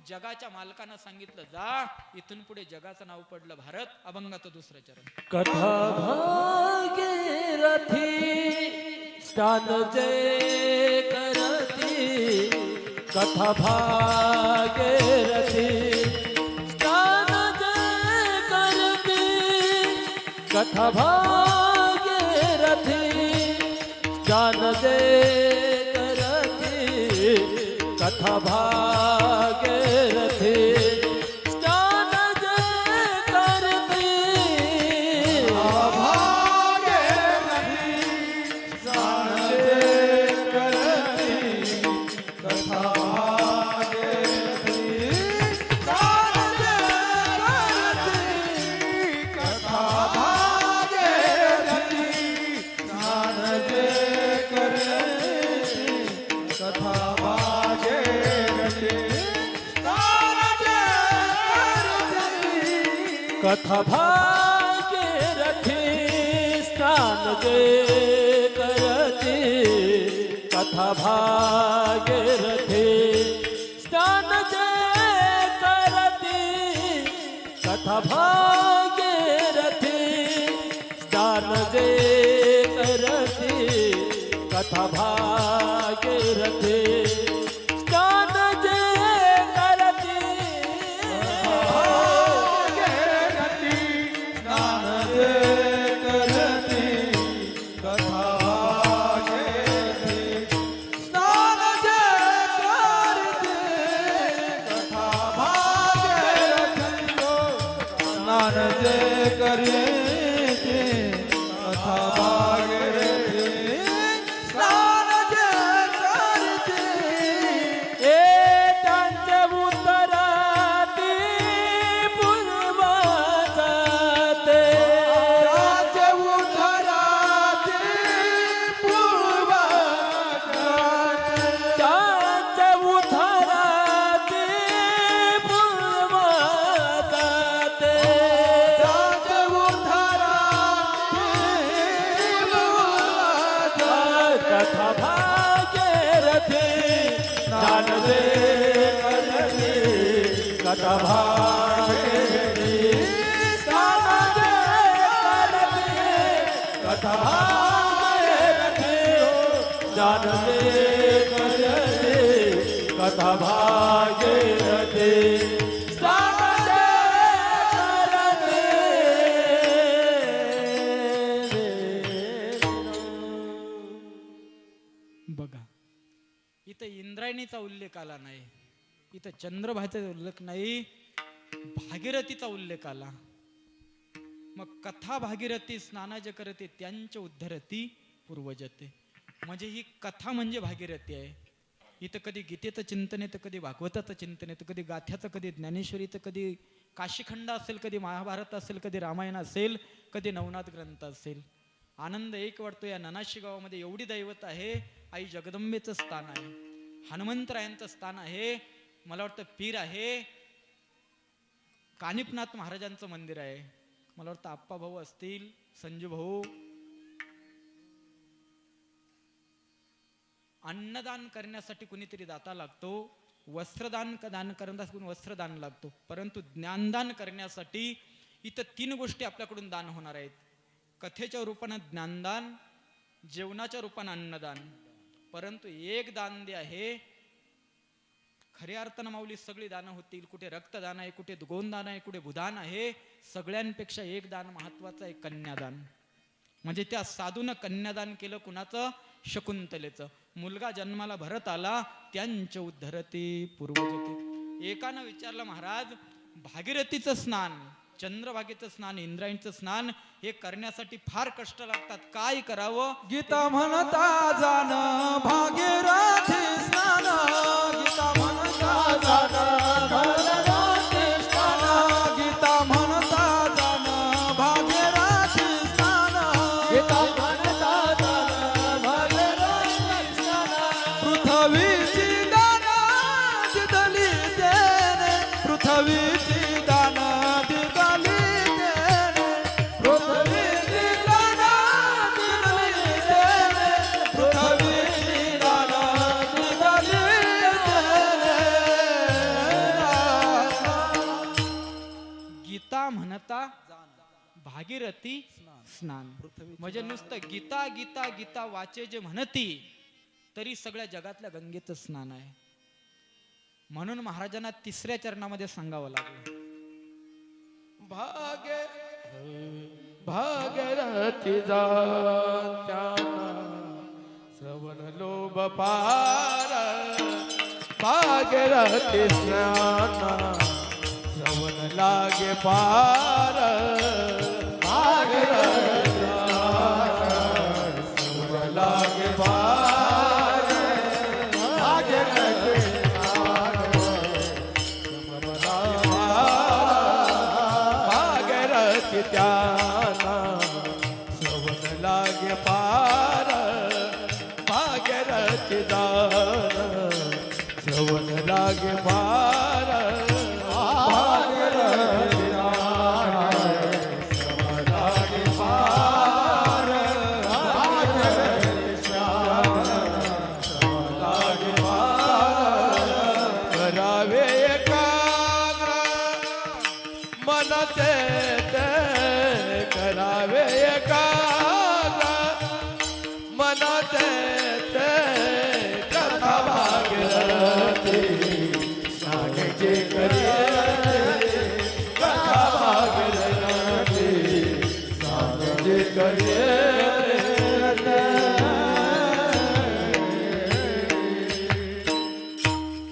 जगाच्या मालकानं सांगितलं जा, इथून पुढे जगाचं नाव पडलं भारत. अभंगाचं 2रं चरण. कथा भागीरथी स्नान जय करती, कथा भागीरथी स्नान जय करती, कथा भागीरथी स्नान जय करती, कथा भागीरथी स्नान जय करती. कथा भागीरथी स्नान जय करती, कथा भागीरथी स्नान जय करती, कथा भागीरथी स्नान जय करती, कथा भागीरथी स्नान जय करती. कथा भागीरथी स्नान जय करती, कथा भागीरथी स्नान जय करती, कथा भागीरथी स्नान जय करती, कथा भागीरथी स्नान बघा, इथं इंद्रायणीचा उल्लेख आला नाही, इथं चंद्रभागेचा उल्लेख नाही, भागीरथीचा उल्लेख आला. मग कथा भागीरथी स्नानाचे करते, त्यांचे उद्धरती पूर्वजते. म्हणजे ही कथा म्हणजे भागीरथी आहे. इथं कधी गीतेचं चिंतन येतं, कधी भागवताचं चिंतन येतं, कधी गाथ्याचं, कधी ज्ञानेश्वरीचं, कधी काशीखंड असेल, कधी महाभारत असेल, कधी रामायण असेल, कधी नवनाथ ग्रंथ असेल. आनंद एक वाटतो, या ननाशी गावामध्ये एवढी दैवत आहे. आई जगदंबेचं स्थान आहे, हनुमंतरायांचं स्थान आहे, मला वाटतं पीर आहे, कानिपनाथ महाराजांचं मंदिर आहे. मला वाटतं आप्पा भाऊ असतील, संजू भाऊ. अन्नदान करण्यासाठी कुणीतरी दाता लागतो, वस्त्रदान करण्यासाठी कोणी वस्त्रदान लागतो, परंतु ज्ञानदान करण्यासाठी इथं 3 गोष्टी आपल्याकडून दान होणार आहेत. कथेच्या रूपानं ज्ञानदान, जेवणाच्या रूपानं अन्नदान. परंतु एक दान जे आहे, खऱ्या अर्थानं माऊली सगळी दानं होतील. कुठे रक्तदान आहे, कुठे गोंदान आहे, कुठे भूदान आहे. सगळ्यांपेक्षा एक दान महत्वाचं आहे, कन्यादान. म्हणजे त्या साधूनं कन्यादान केलं. कुणाचं? शकुंतलेचं. मुलगा जन्माला भरत आला, त्यांच्या उद्धरते पूर्वजते. एकानं विचारलं, महाराज भागीरथीचं स्नान, चंद्रभागेचं स्नान, इंद्रायणीचं स्नान हे करण्यासाठी फार कष्ट लागतात, काय करावं? गीता म्हणता जाण भागीरथी स्नान, गीता म्हणता जाण भागीरथी स्नान, गीता म्हणता जाण भागीरथी स्नान, गीता म्हणता जाण भागीरथी स्नान. पृथ्वीची दान दिदली देणे, पृथ्वीची दान दिदली देणे, पृथ्वीची दान दिदली देणे, पृथ्वीची दान दिदली देणे. गीता म्हणता भागीरथी स्नान. म्हणजे नुसतं गीता गीता गीता वाचे जे म्हणती, तरी सगळ्या जगातल्या गंगेचं स्नान आहे. म्हणून महाराजांना 3ऱ्या चरणामध्ये सांगावं लागलं, भागीरथी जात्याना श्रवण लोभ पार, भागीरथी स्नान श्रवण लागे पार, भागीरथी स्नान श्रवण लागे पार, भागीरथी स्नान श्रवण लागे पार, भागीरथी त्याना श्रवण लागे पार, भागीरथी दान श्रवण लागे पार, भागीरथी दान श्रवण लागे पार, भागीरथी श्रवण लागे पार. करावे एकाग्र मन ते करावे एकाग्र मन ते कथा भागीरथी सांगे करिये, कथा भागीरथी सांगे करिये.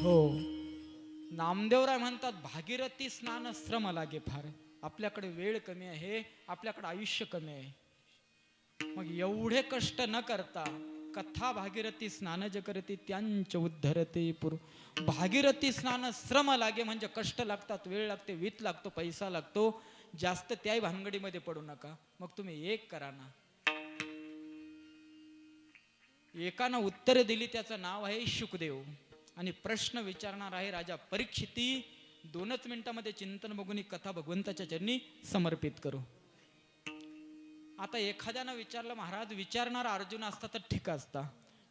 हो, नामदेवराय म्हणतात भागीरथी स्नान श्रम लागे फार. आपल्याकडे वेळ कमी आहे, आपल्याकडे आयुष्य कमी आहे. मग एवढे कष्ट न करता कथा भागीरथी स्नान जे करते त्यांच्या उद्धरते पूर्व. भागीरथी स्नान श्रम लागे म्हणजे कष्ट लागतात, वेळ लागते, वित्त लागतो, पैसा लागतो. जास्त त्याही भानगडीमध्ये पडू नका. मग तुम्ही एक करा ना. एकानं उत्तर दिली, त्याचं नाव आहे शुकदेव, आणि प्रश्न विचारणार आहे राजा परीक्षिती. 2च मिनिटामध्ये चिंतन बघून ही कथा भगवंताच्या चरणी समर्पित करू. आता एखाद्यानं विचारलं, महाराज विचारणारा अर्जुन असता तर ठीक असता,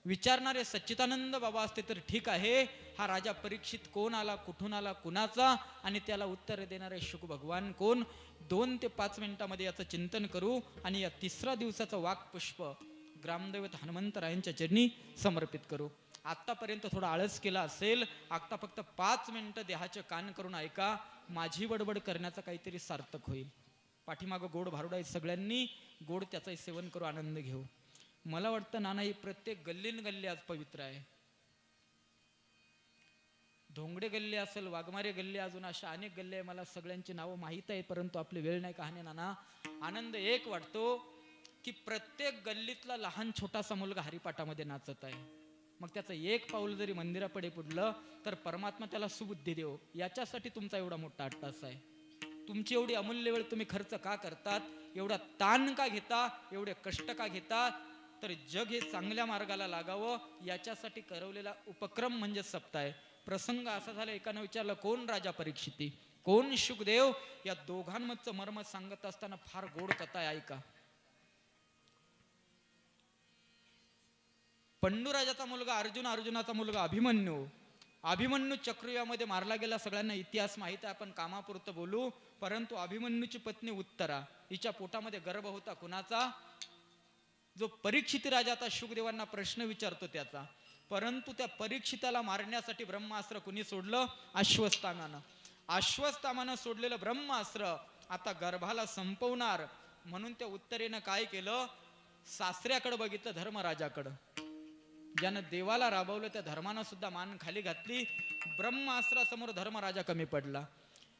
विचारणारे सच्चिदानंद बाबा असते तर ठीक आहे. हा राजा परीक्षित कोण आला, कुठून आला, कुणाचा, आणि त्याला उत्तर देणारे शुक भगवान कोण? 2 ते 5 मिनिटामध्ये याचं चिंतन करू आणि या 3ऱ्या दिवसाचं वाक्पुष्प ग्रामदैवत हनुमंतरायांच्या चरणी समर्पित करू. आत्तापर्यंत थोडा आळस केला असेल, आता फक्त 5 मिनिटं देहाचे कान करून ऐका. माझी बडबड करण्याचा काहीतरी सार्थक होईल. पाठीमागं गोड भारुडा आहे, सगळ्यांनी गोड त्याचंही सेवन करू, आनंद घेऊ. मला वाटतं नाना, ही प्रत्येक गल्लीन गल्ली आज पवित्र आहे. धोंगडे गल्ली असेल, वाघमारे गल्ली, अजून अशा अनेक गल्ली आहे. मला सगळ्यांची नावं माहीत आहे, परंतु आपली वेळ नाही कहाणी नाना. आनंद एक वाटतो की प्रत्येक गल्लीतला लहान छोटासा मुलगा हरिपाठामध्ये नाचत आहे. मग त्याचं एक पाऊल जरी मंदिरापुढे पडलं तर परमात्मा त्याला सुबुद्धी देव. याच्यासाठी तुमचा एवढा मोठा अट्टास आहे. तुमची एवढी अमूल्य वेळ तुम्ही खर्च का करतात, एवढा ताण का घेता, एवढे कष्ट का घेता? तर जग हे चांगल्या मार्गाला लागावं याच्यासाठी करवलेला उपक्रम म्हणजे सप्ताह आहे. प्रसंग असा झाला, एकानं विचारलं कोण राजा परीक्षिती, कोण शुकदेव? या दोघांमधचं मर्म सांगत असताना फार गोड कथा आहे, ऐका. पंडूराजाचा मुलगा अर्जुन, अर्जुनाचा मुलगा अभिमन्यू. अभिमन्यू चक्रव्यूहामध्ये मारला गेला. सगळ्यांना इतिहास माहित आहे, आपण कामापुरतं बोलू. परंतु अभिमन्यूची पत्नी उत्तरा, हिच्या पोटामध्ये गर्भ होता कुणाचा? जो परीक्षित राजा आता शुकदेवांना प्रश्न विचारतो त्याचा. परंतु त्या परीक्षिताला मारण्यासाठी ब्रह्मास्त्र कुणी सोडलं? अश्वत्थाम्यानं. अश्वत्थाम्यानं सोडलेलं ब्रह्मास्त्र आता गर्भाला संपवणार म्हणून त्या उत्तरेनं काय केलं? सासऱ्याकडे बघितलं, धर्मराजाकडं. ज्यानं देवाला राबवलं त्या धर्मानं सुद्धा मान खाली घातली. ब्रह्मास्त्रासमोर धर्मराजा कमी पडला.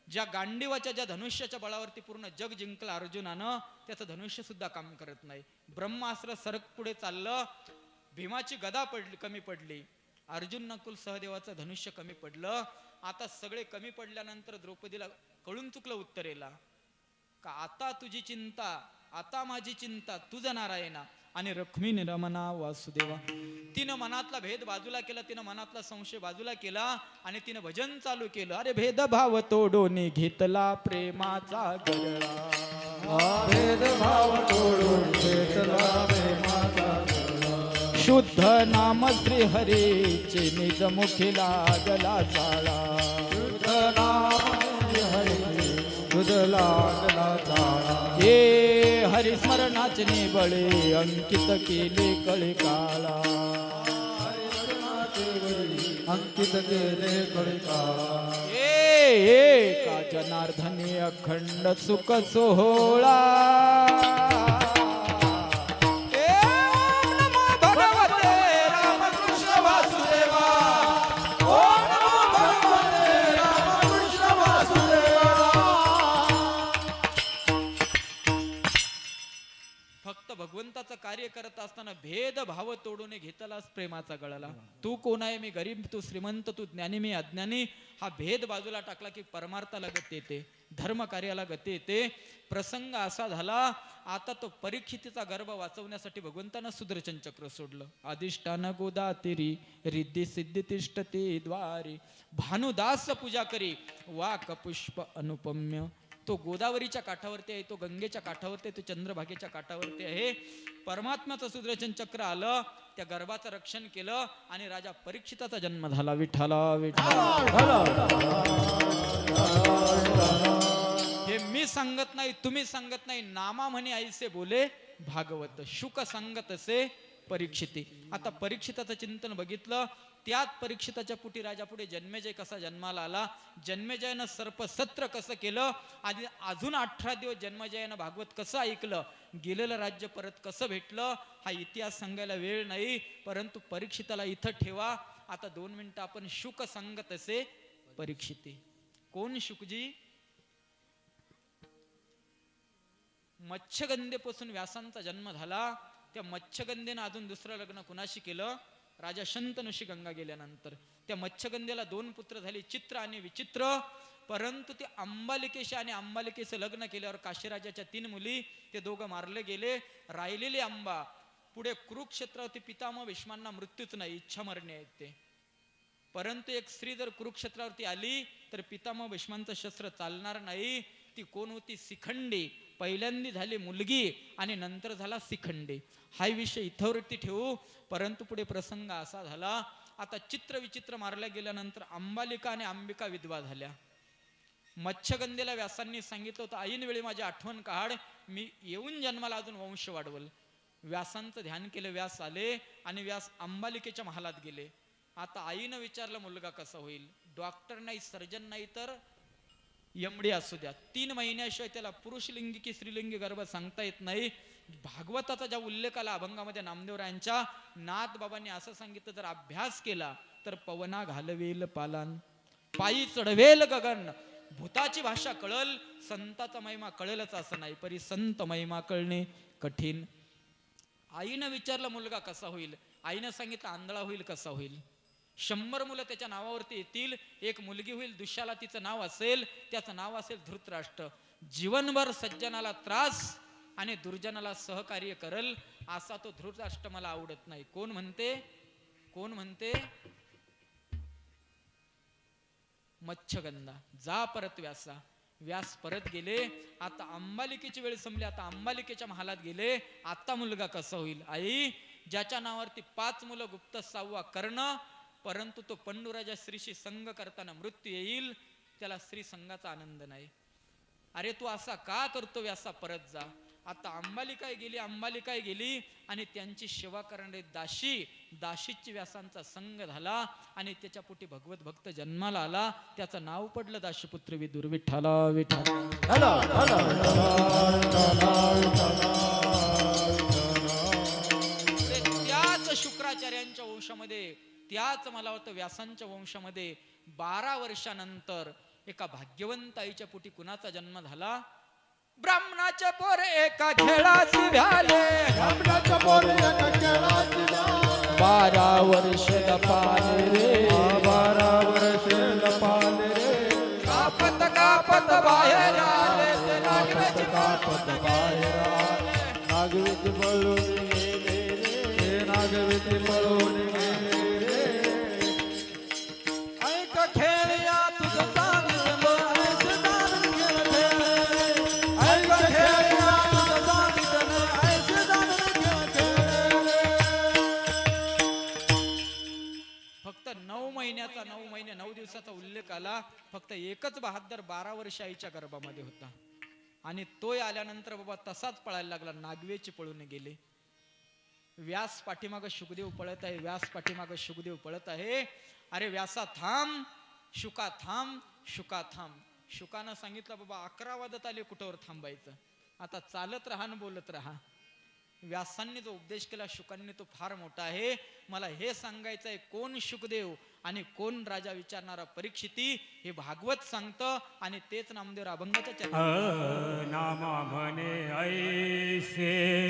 ज्या गांडीवाच्या, ज्या धनुष्याच्या बळावरती पूर्ण जग जिंकलं अर्जुनानं, त्याचं धनुष्य सुद्धा काम करत नाही. ब्रह्मास्त्र सरक पुढे चाललं. भीमाची गदा कमी पडली. अर्जुन नकुल सहदेवाचं धनुष्य कमी पडलं. आता सगळे कमी पडल्यानंतर द्रौपदीला कळून चुकलं उत्तरेला का आता तुझी चिंता, आता माझी चिंता, तुझा नारायणा आणि रखमी रमणा वासुदेवा. तिनं मनातला भेद बाजूला केला, तिनं मनातला संशय बाजूला केला आणि तिनं भजन चालू केलं. अरे भेदभाव तोडून घेतला प्रेमाचा गरळा, भेदभाव तोडून घेतला प्रेमाचा गरळा. शुद्ध नाम श्री हरीचे निज मुखी लागला जाळा. शुद्ध नाम हरी तुझ लागला जाळा. हे हरिस्मरणाचे निबळे अंकित केले कळे काळा. अंकित केले कळे काळा. का जनार्दनी अखंड सुख सोहळा. ओम नमो भगवते रामकृष्ण वासुदेवा. ओम नमो भगवते रामकृष्ण वासुदेवा. फक्त भगवंताचं कार्य करत असताना भेदभाव तोडून घेतलास प्रेमाचा गळाला. तू कोण आहे, मी गरीब, तू श्रीमंत, तू ज्ञानी, मी अज्ञानी, हा भेद बाजूला टाकला की परमार्थाला गती येते, धर्म कार्याला गती येते. प्रसंग असा झाला, आता तो परीक्षितीचा गर्भ वाचवण्यासाठी भगवंतानं सुदर्शन चक्र सोडलं. अधिष्ठान गोदातिरी रिद्धी सिद्धी तिष्ठते द्वारी. भानुदास पूजा करी वाक पुष्प अनुपम्य. तो गोदावरीच्या काठावरती आहे, तो गंगेच्या काठावरती आहे, तो चंद्रभागेच्या काठावरती आहे. परमात्म्याचं सुदर्शन चक्र आलं, त्या गर्भाचं रक्षण केलं आणि राजा परीक्षिताचा जन्म झाला. विठ्ठला विठ्ठला. हे मी सांगत नाही, तुम्ही सांगत नाही, नामा म्हणे ऐसे बोले भागवत. शुक सांगत असे परीक्षिती. आता परीक्षिताचं चिंतन बघितलं, त्यात परीक्षिताच्या पुटी राजा पुढे जन्मेजय कसा जन्माला आला, जन्मेजयनं सर्पसत्र कसं केलं, आणि अजून 18 दिवस जन्मेजयानं भागवत कसं ऐकलं, गेलेलं राज्य परत कसं भेटलं, हा इतिहास सांगायला वेळ नाही. परंतु परीक्षिताला इथं ठेवा. आता 2 मिनिटं आपण शुक सांगत असे परीक्षिती. कोण शुकजी? मत्स्यगंधेपासून व्यासांचा जन्म झाला. त्या मत्स्यगंधेनं अजून दुसरं लग्न कुणाशी केलं? राजा शंतनुशी गंगा गेल्यानंतर. त्या मत्स्यगंधेला 2 पुत्र झाले, चित्र आणि विचित्र. परंतु ते अंबालिकेशी आणि अंबालिकेचं लग्न केल्यावर काशीराजाच्या 3 मुली, ते दोघं मारले गेले. राहिलेले अंबा पुढे कुरुक्षेत्रावरती पितामह भीष्मांना मृत्यूच नाही, इच्छा मरणे आहेत ते. परंतु एक स्त्री जर कुरुक्षेत्रावरती आली तर पितामह भीष्मांचं शस्त्र चालणार नाही. ती कोण होती? शिखंडी. पहिल्यांदी झाली मुलगी आणि नंतर झाला शिखंडी. हा विषय इथंवरती ठेवू. परंतु पुढे प्रसंग असा झाला, आता चित्र विचित्र मारल्या गेल्यानंतर अंबालिका आणि अंबिका विधवा झाल्या. मत्स्यगंधेला व्यासांनी सांगितलं होतं, ऐन वेळी माझी आठवण काढ, मी येऊन जन्माला अजून वंश वाढवल. व्यासांचं ध्यान केलं, व्यास आले आणि व्यास अंबालिकेच्या महालात गेले. आता आईनं विचारलं मुलगा कसा होईल. डॉक्टर नाही, सर्जन नाही, तर यमडी असू द्या, 3 महिन्याशिवाय त्याला पुरुषलिंगी की स्त्रीलिंगी गर्भ सांगता येत नाही. भागवताचा ज्या उल्लेख आला अभंगामध्ये नामदेवरायांच्या, नाथ बाबांनी असं सांगितलं, जर अभ्यास केला तर पवना घालवेल पालान, पायी चढवेल गगन. भूताची भाषा कळल, संताचा महिमा कळेलच असं नाही, परी संत महिमा कळणे कठीण. आईनं विचारलं मुलगा कसा होईल. आईनं सांगितलं आंधळा होईल. कसा होईल? 100 मुलं त्याच्या नावावरती येतील, एक मुलगी होईल, दुष्याला तिचं नाव असेल, त्याचं नाव असेल धृतराष्ट्र. जीवनभर सज्जनाला त्रास आणि दुर्जनाला सहकार्य करल असा तो धृतराष्ट्र मला आवडत नाही. कोण म्हणते? कोण म्हणते? मच्छगंधा. जा परत व्यासा. व्यास परत गेले. आता अंबालिकेची वेळ संपली. आता अंबालिकेच्या महालात गेले. आता मुलगा कसा होईल? आई, ज्याच्या नावावरती 5 मुलं, गुप्त 6वा कर्ण, परंतु तो पंडुराजा स्त्रीशी संग करताना मृत्यू येईल, त्याला स्त्री संघाचा आनंद नाही. अरे तू असा का करतो व्यासा? परत जा. आता अंबालिकाय गेली आणि त्यांची सेवा करणारी दाशीची व्यासांचा संग झाला आणि त्याच्या पोटी भगवत भक्त जन्माला आला. त्याचं नाव पडलं दाशीपुत्र विदुर. विठ्ठला विठ्ठला. त्याच शुक्राचार्यांच्या वंशामध्ये, त्याच मला वाटतं व्यासांच्या वंशामध्ये 12 वर्षानंतर एका भाग्यवंत आईच्या पोटी कुणाचा जन्म झाला? ब्राह्मणाचे पोर एका खेळाची झाले. ब्राह्मणाच्या पोरी एका खेळाची झाले. 12 वर्ष लपाले रे. 12 वर्ष लपाले रे. कापत कापत बाहेर आले ते नागवेची कापत बाहेर आले. नागवेची पळून गेले रे. नागवेची पळून गेले रे. ऐक खेळया तुझं सांगितलं ऐसे जाणून गेले. ऐक खेळया तुझं सांगितलं ऐसे जाणून गेले. फक्त 9 महिन्याचा 9 महिने 9 दिवसाचा उल्लेख आला. फक्त एकच बहादर 12 वर्ष आईच्या गर्भामध्ये होता आणि तोय आल्यानंतर बाबा तसाच पळायला लागला. नागवेची पळून गेले. व्यास पाठीमाग शुकदेव पळत आहे. व्यास पाठीमाग शुकदेव पळत आहे. अरे व्यासा थांब, शुका थांब, शुका थांब. शुकानं सांगितलं बाबा 11 वाजत आले, कुठवर थांबायचं? आता चालत राहा आणि बोलत राहा. व्यासांनी जो उपदेश केला शुकांनी तो फार मोठा आहे. मला हे सांगायचं आहे, कोण शुकदेव आणि कोण राजा विचारणारा परीक्षिती हे भागवत सांगतं आणि तेच नामदेव अभंगाच्या नामा म्हणे ऐसे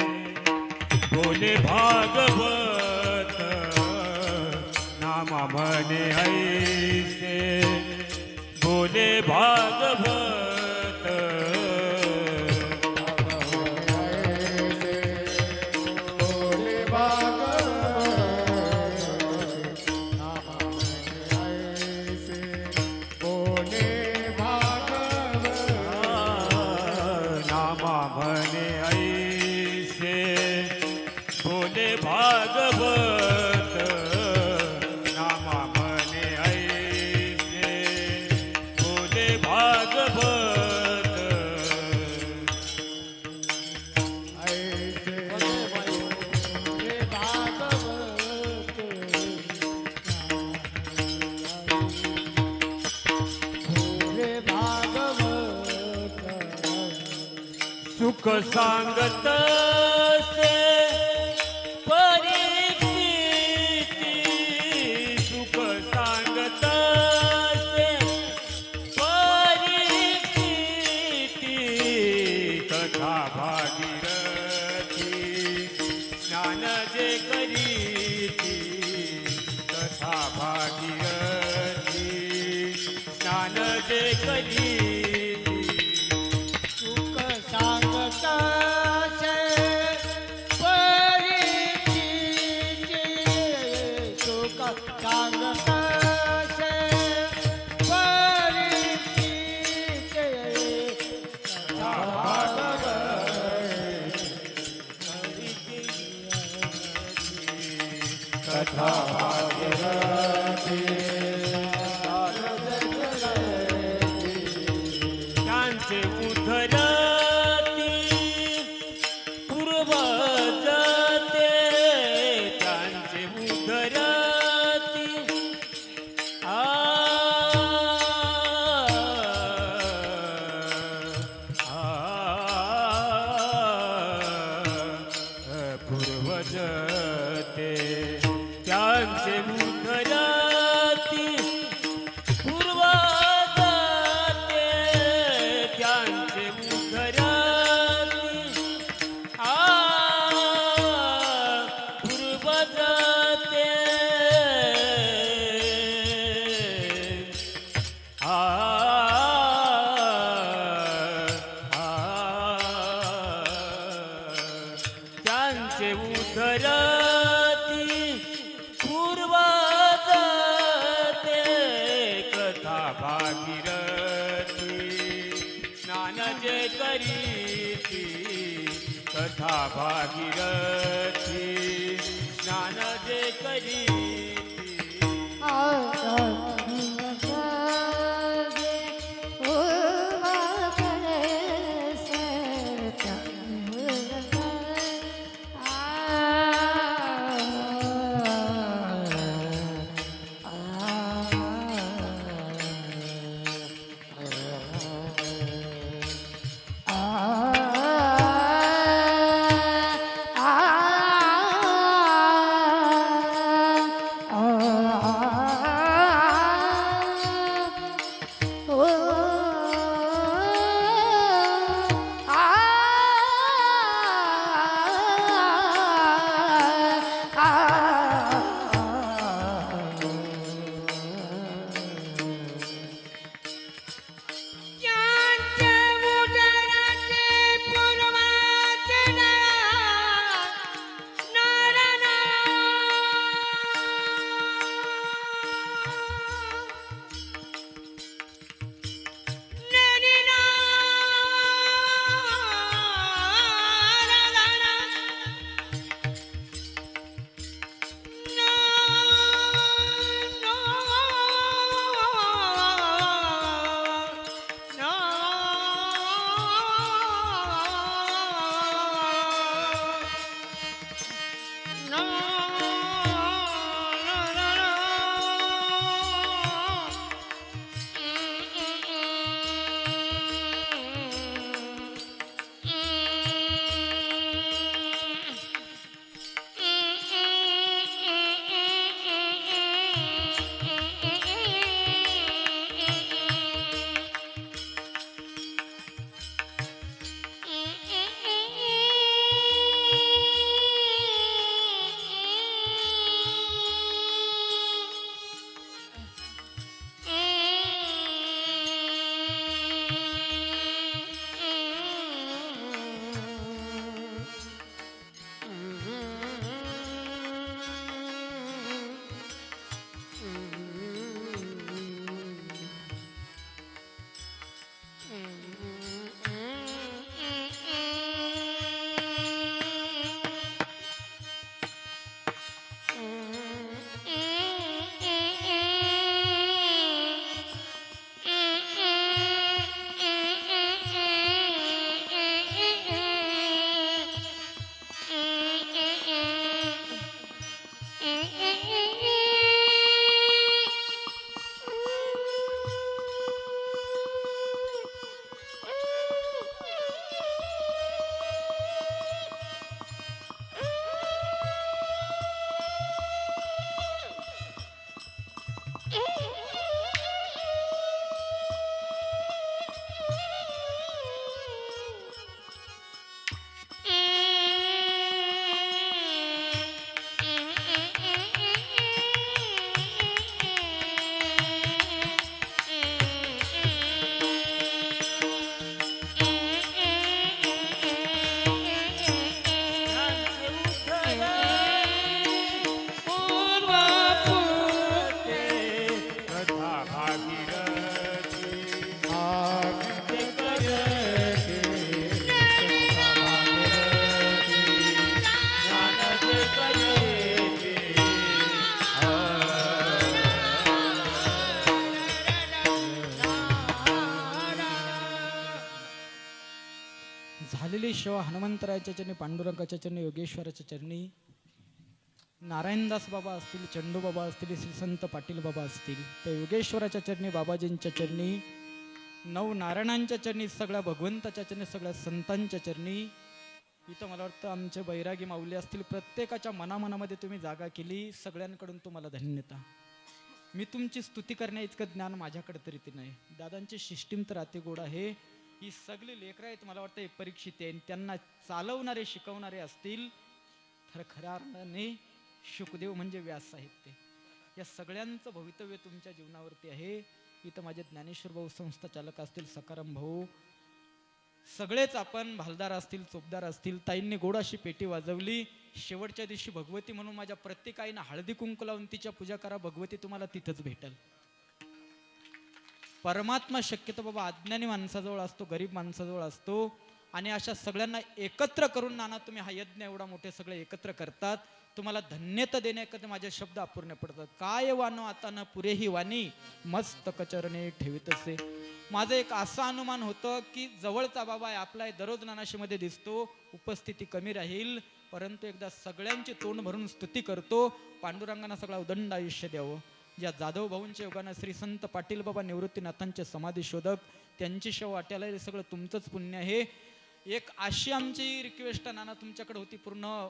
बोले भागवत. नामा म्हणे ऐसे बोले भागवत. सुख सांगत से परीक्षिती. सुख सांगत से परीक्षिती. कथा भागीरथी स्नान जे करीती. कथा भागीरथी स्नान जे करीती. त्यांचे उधरती पूर्वज ते. त्यांचे उधरती पूर्वज ते. त्यांचे उधरती पूर्वज ते. त्यांचे उधरती पूर्वज ते. कथा भागीरथी स्नान जे करीती झालेली सेवा हनुमंतरायाच्या चरणी, पांडुरंगाच्या चरणी, योगेश्वराच्या चरणी, नारायणदास बाबा असतील, चंडू बाबा असतील, श्री संत पाटील बाबा असतील, तर योगेश्वराच्या चरणी, बाबाजींच्या चरणी, नऊ नारायणांच्या चरणी, सगळ्या भगवंताच्या चरणी, सगळ्या संतांच्या चरणी, इथं मला वाटतं आमचे बैरागी माऊली असतील, प्रत्येकाच्या मनामनामध्ये तुम्ही जागा केली. सगळ्यांकडून तुम्हाला धन्यता. मी तुमची स्तुती करण्या इतकं ज्ञान माझ्याकडे तरी ते नाही. दादांची सिस्टीम तर अतिगोड आहे. ही सगळी लेकरं आहेत, मला वाटतं एक परीक्षित आहे. त्यांना चालवणारे, शिकवणारे असतील तर खऱ्या अर्थाने शुकदेव म्हणजे व्यास साहित्य. या सगळ्यांचं भवितव्य तुमच्या जीवनावरती आहे. इथं माझे ज्ञानेश्वर भाऊ संस्था चालक असतील, सकाराम भाऊ, सगळेच आपण भालदार असतील, चोपदार असतील. ताईंनी गोड अशी पेटी वाजवली. शेवटच्या दिवशी भगवती म्हणून माझ्या प्रत्येक आईनं हळदी कुंकू लावून तिच्या पूजा करा. भगवती तुम्हाला तिथंच भेटल. परमात्मा शक्यतो बाबा अज्ञानी माणसाजवळ असतो, गरीब माणसाजवळ असतो. आणि अशा सगळ्यांना एकत्र करून नाना तुम्ही हा यज्ञ एवढा मोठे सगळे एकत्र करतात. तुम्हाला धन्यता देण्याकरता माझे शब्द अपूर्ण पडतात. काय वानो आता न पुरेही वाणी मस्तक चरणी ठेवीत असे. माझं एक असं अनुमान होतं की जवळचा बाबा आहे आपला दररोज नानाशीमध्ये दिसतो, उपस्थिती कमी राहील, परंतु एकदा सगळ्यांची तोंड भरून स्तुती करतो. पांडुरंगांना सगळा उदंड आयुष्य द्यावं. ज्या जाधव भाऊंच्या योगानं श्री संत पाटील बाबा निवृत्तीनाथांचे समाधी शोधक त्यांची शेवा वाट्याला हे सगळं तुमचंच पुण्य आहे. एक अशी आमची रिक्वेस्ट नाना तुमच्याकडे होती, पूर्ण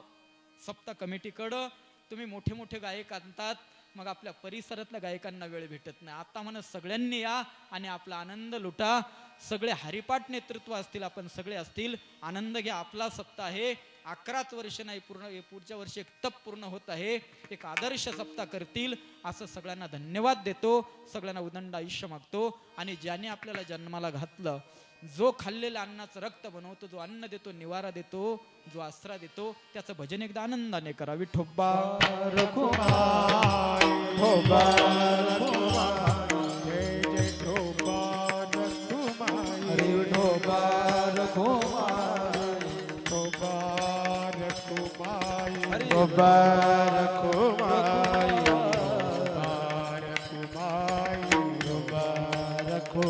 सप्ताह कमिटीकडं. तुम्ही मोठे मोठे गायक आणतात, मग आपल्या परिसरातल्या गायकांना वेळ भेटत नाही. आता म्हणत सगळ्यांनी या आणि आपला आनंद लुटा. सगळे हरिपाठ नेतृत्व असतील, आपण सगळे असतील, आनंद घ्या. आपला सप्ताह आहे, 11च वर्ष नाही पूर्ण, पुढच्या वर्षी एक तप पूर्ण होत आहे. एक आदर्श सप्ताह करतील असं सगळ्यांना धन्यवाद देतो. सगळ्यांना उदंड आयुष्य मागतो. आणि ज्याने आपल्याला जन्माला घातलं, जो खाल्लेल्या अन्नाचं रक्त बनवतो, जो अन्न देतो, निवारा देतो, जो आसरा देतो, त्याचं भजन एकदा आनंदाने करा. विठोबा रखुमाई ठोबा रखुमाई जय जय ठोबा रखुमाई हरी ठोबा रखुमाई ठोबा रखुमाई हरी ठोबा रखुमाई ठोबा रखुमाई ठोबा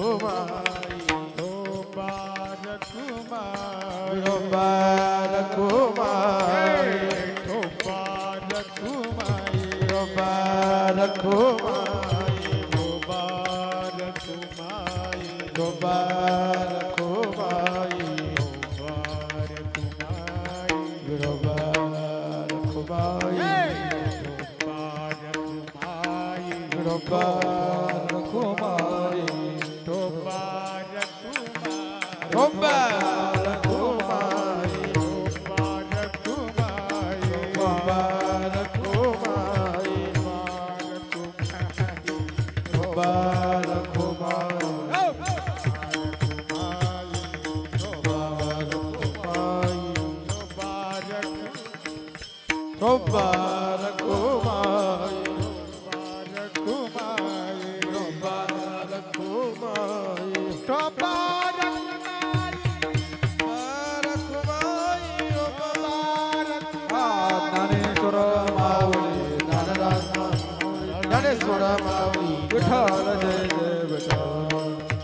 रखुमाई ठोबा रखुमाई ठोबा रखुमाई ठोबा रखुमाई ठोबा रखुमाई ठोबा रखुमाई ठोबा रखुमाई ठोबा रखुमाई ठोबा रखुमाई ठोबा रखुमाई ठोबा रखुमाई ठोबा ज्ञानेश्वर माऊली विठ्ठल जय जय विठ्ठल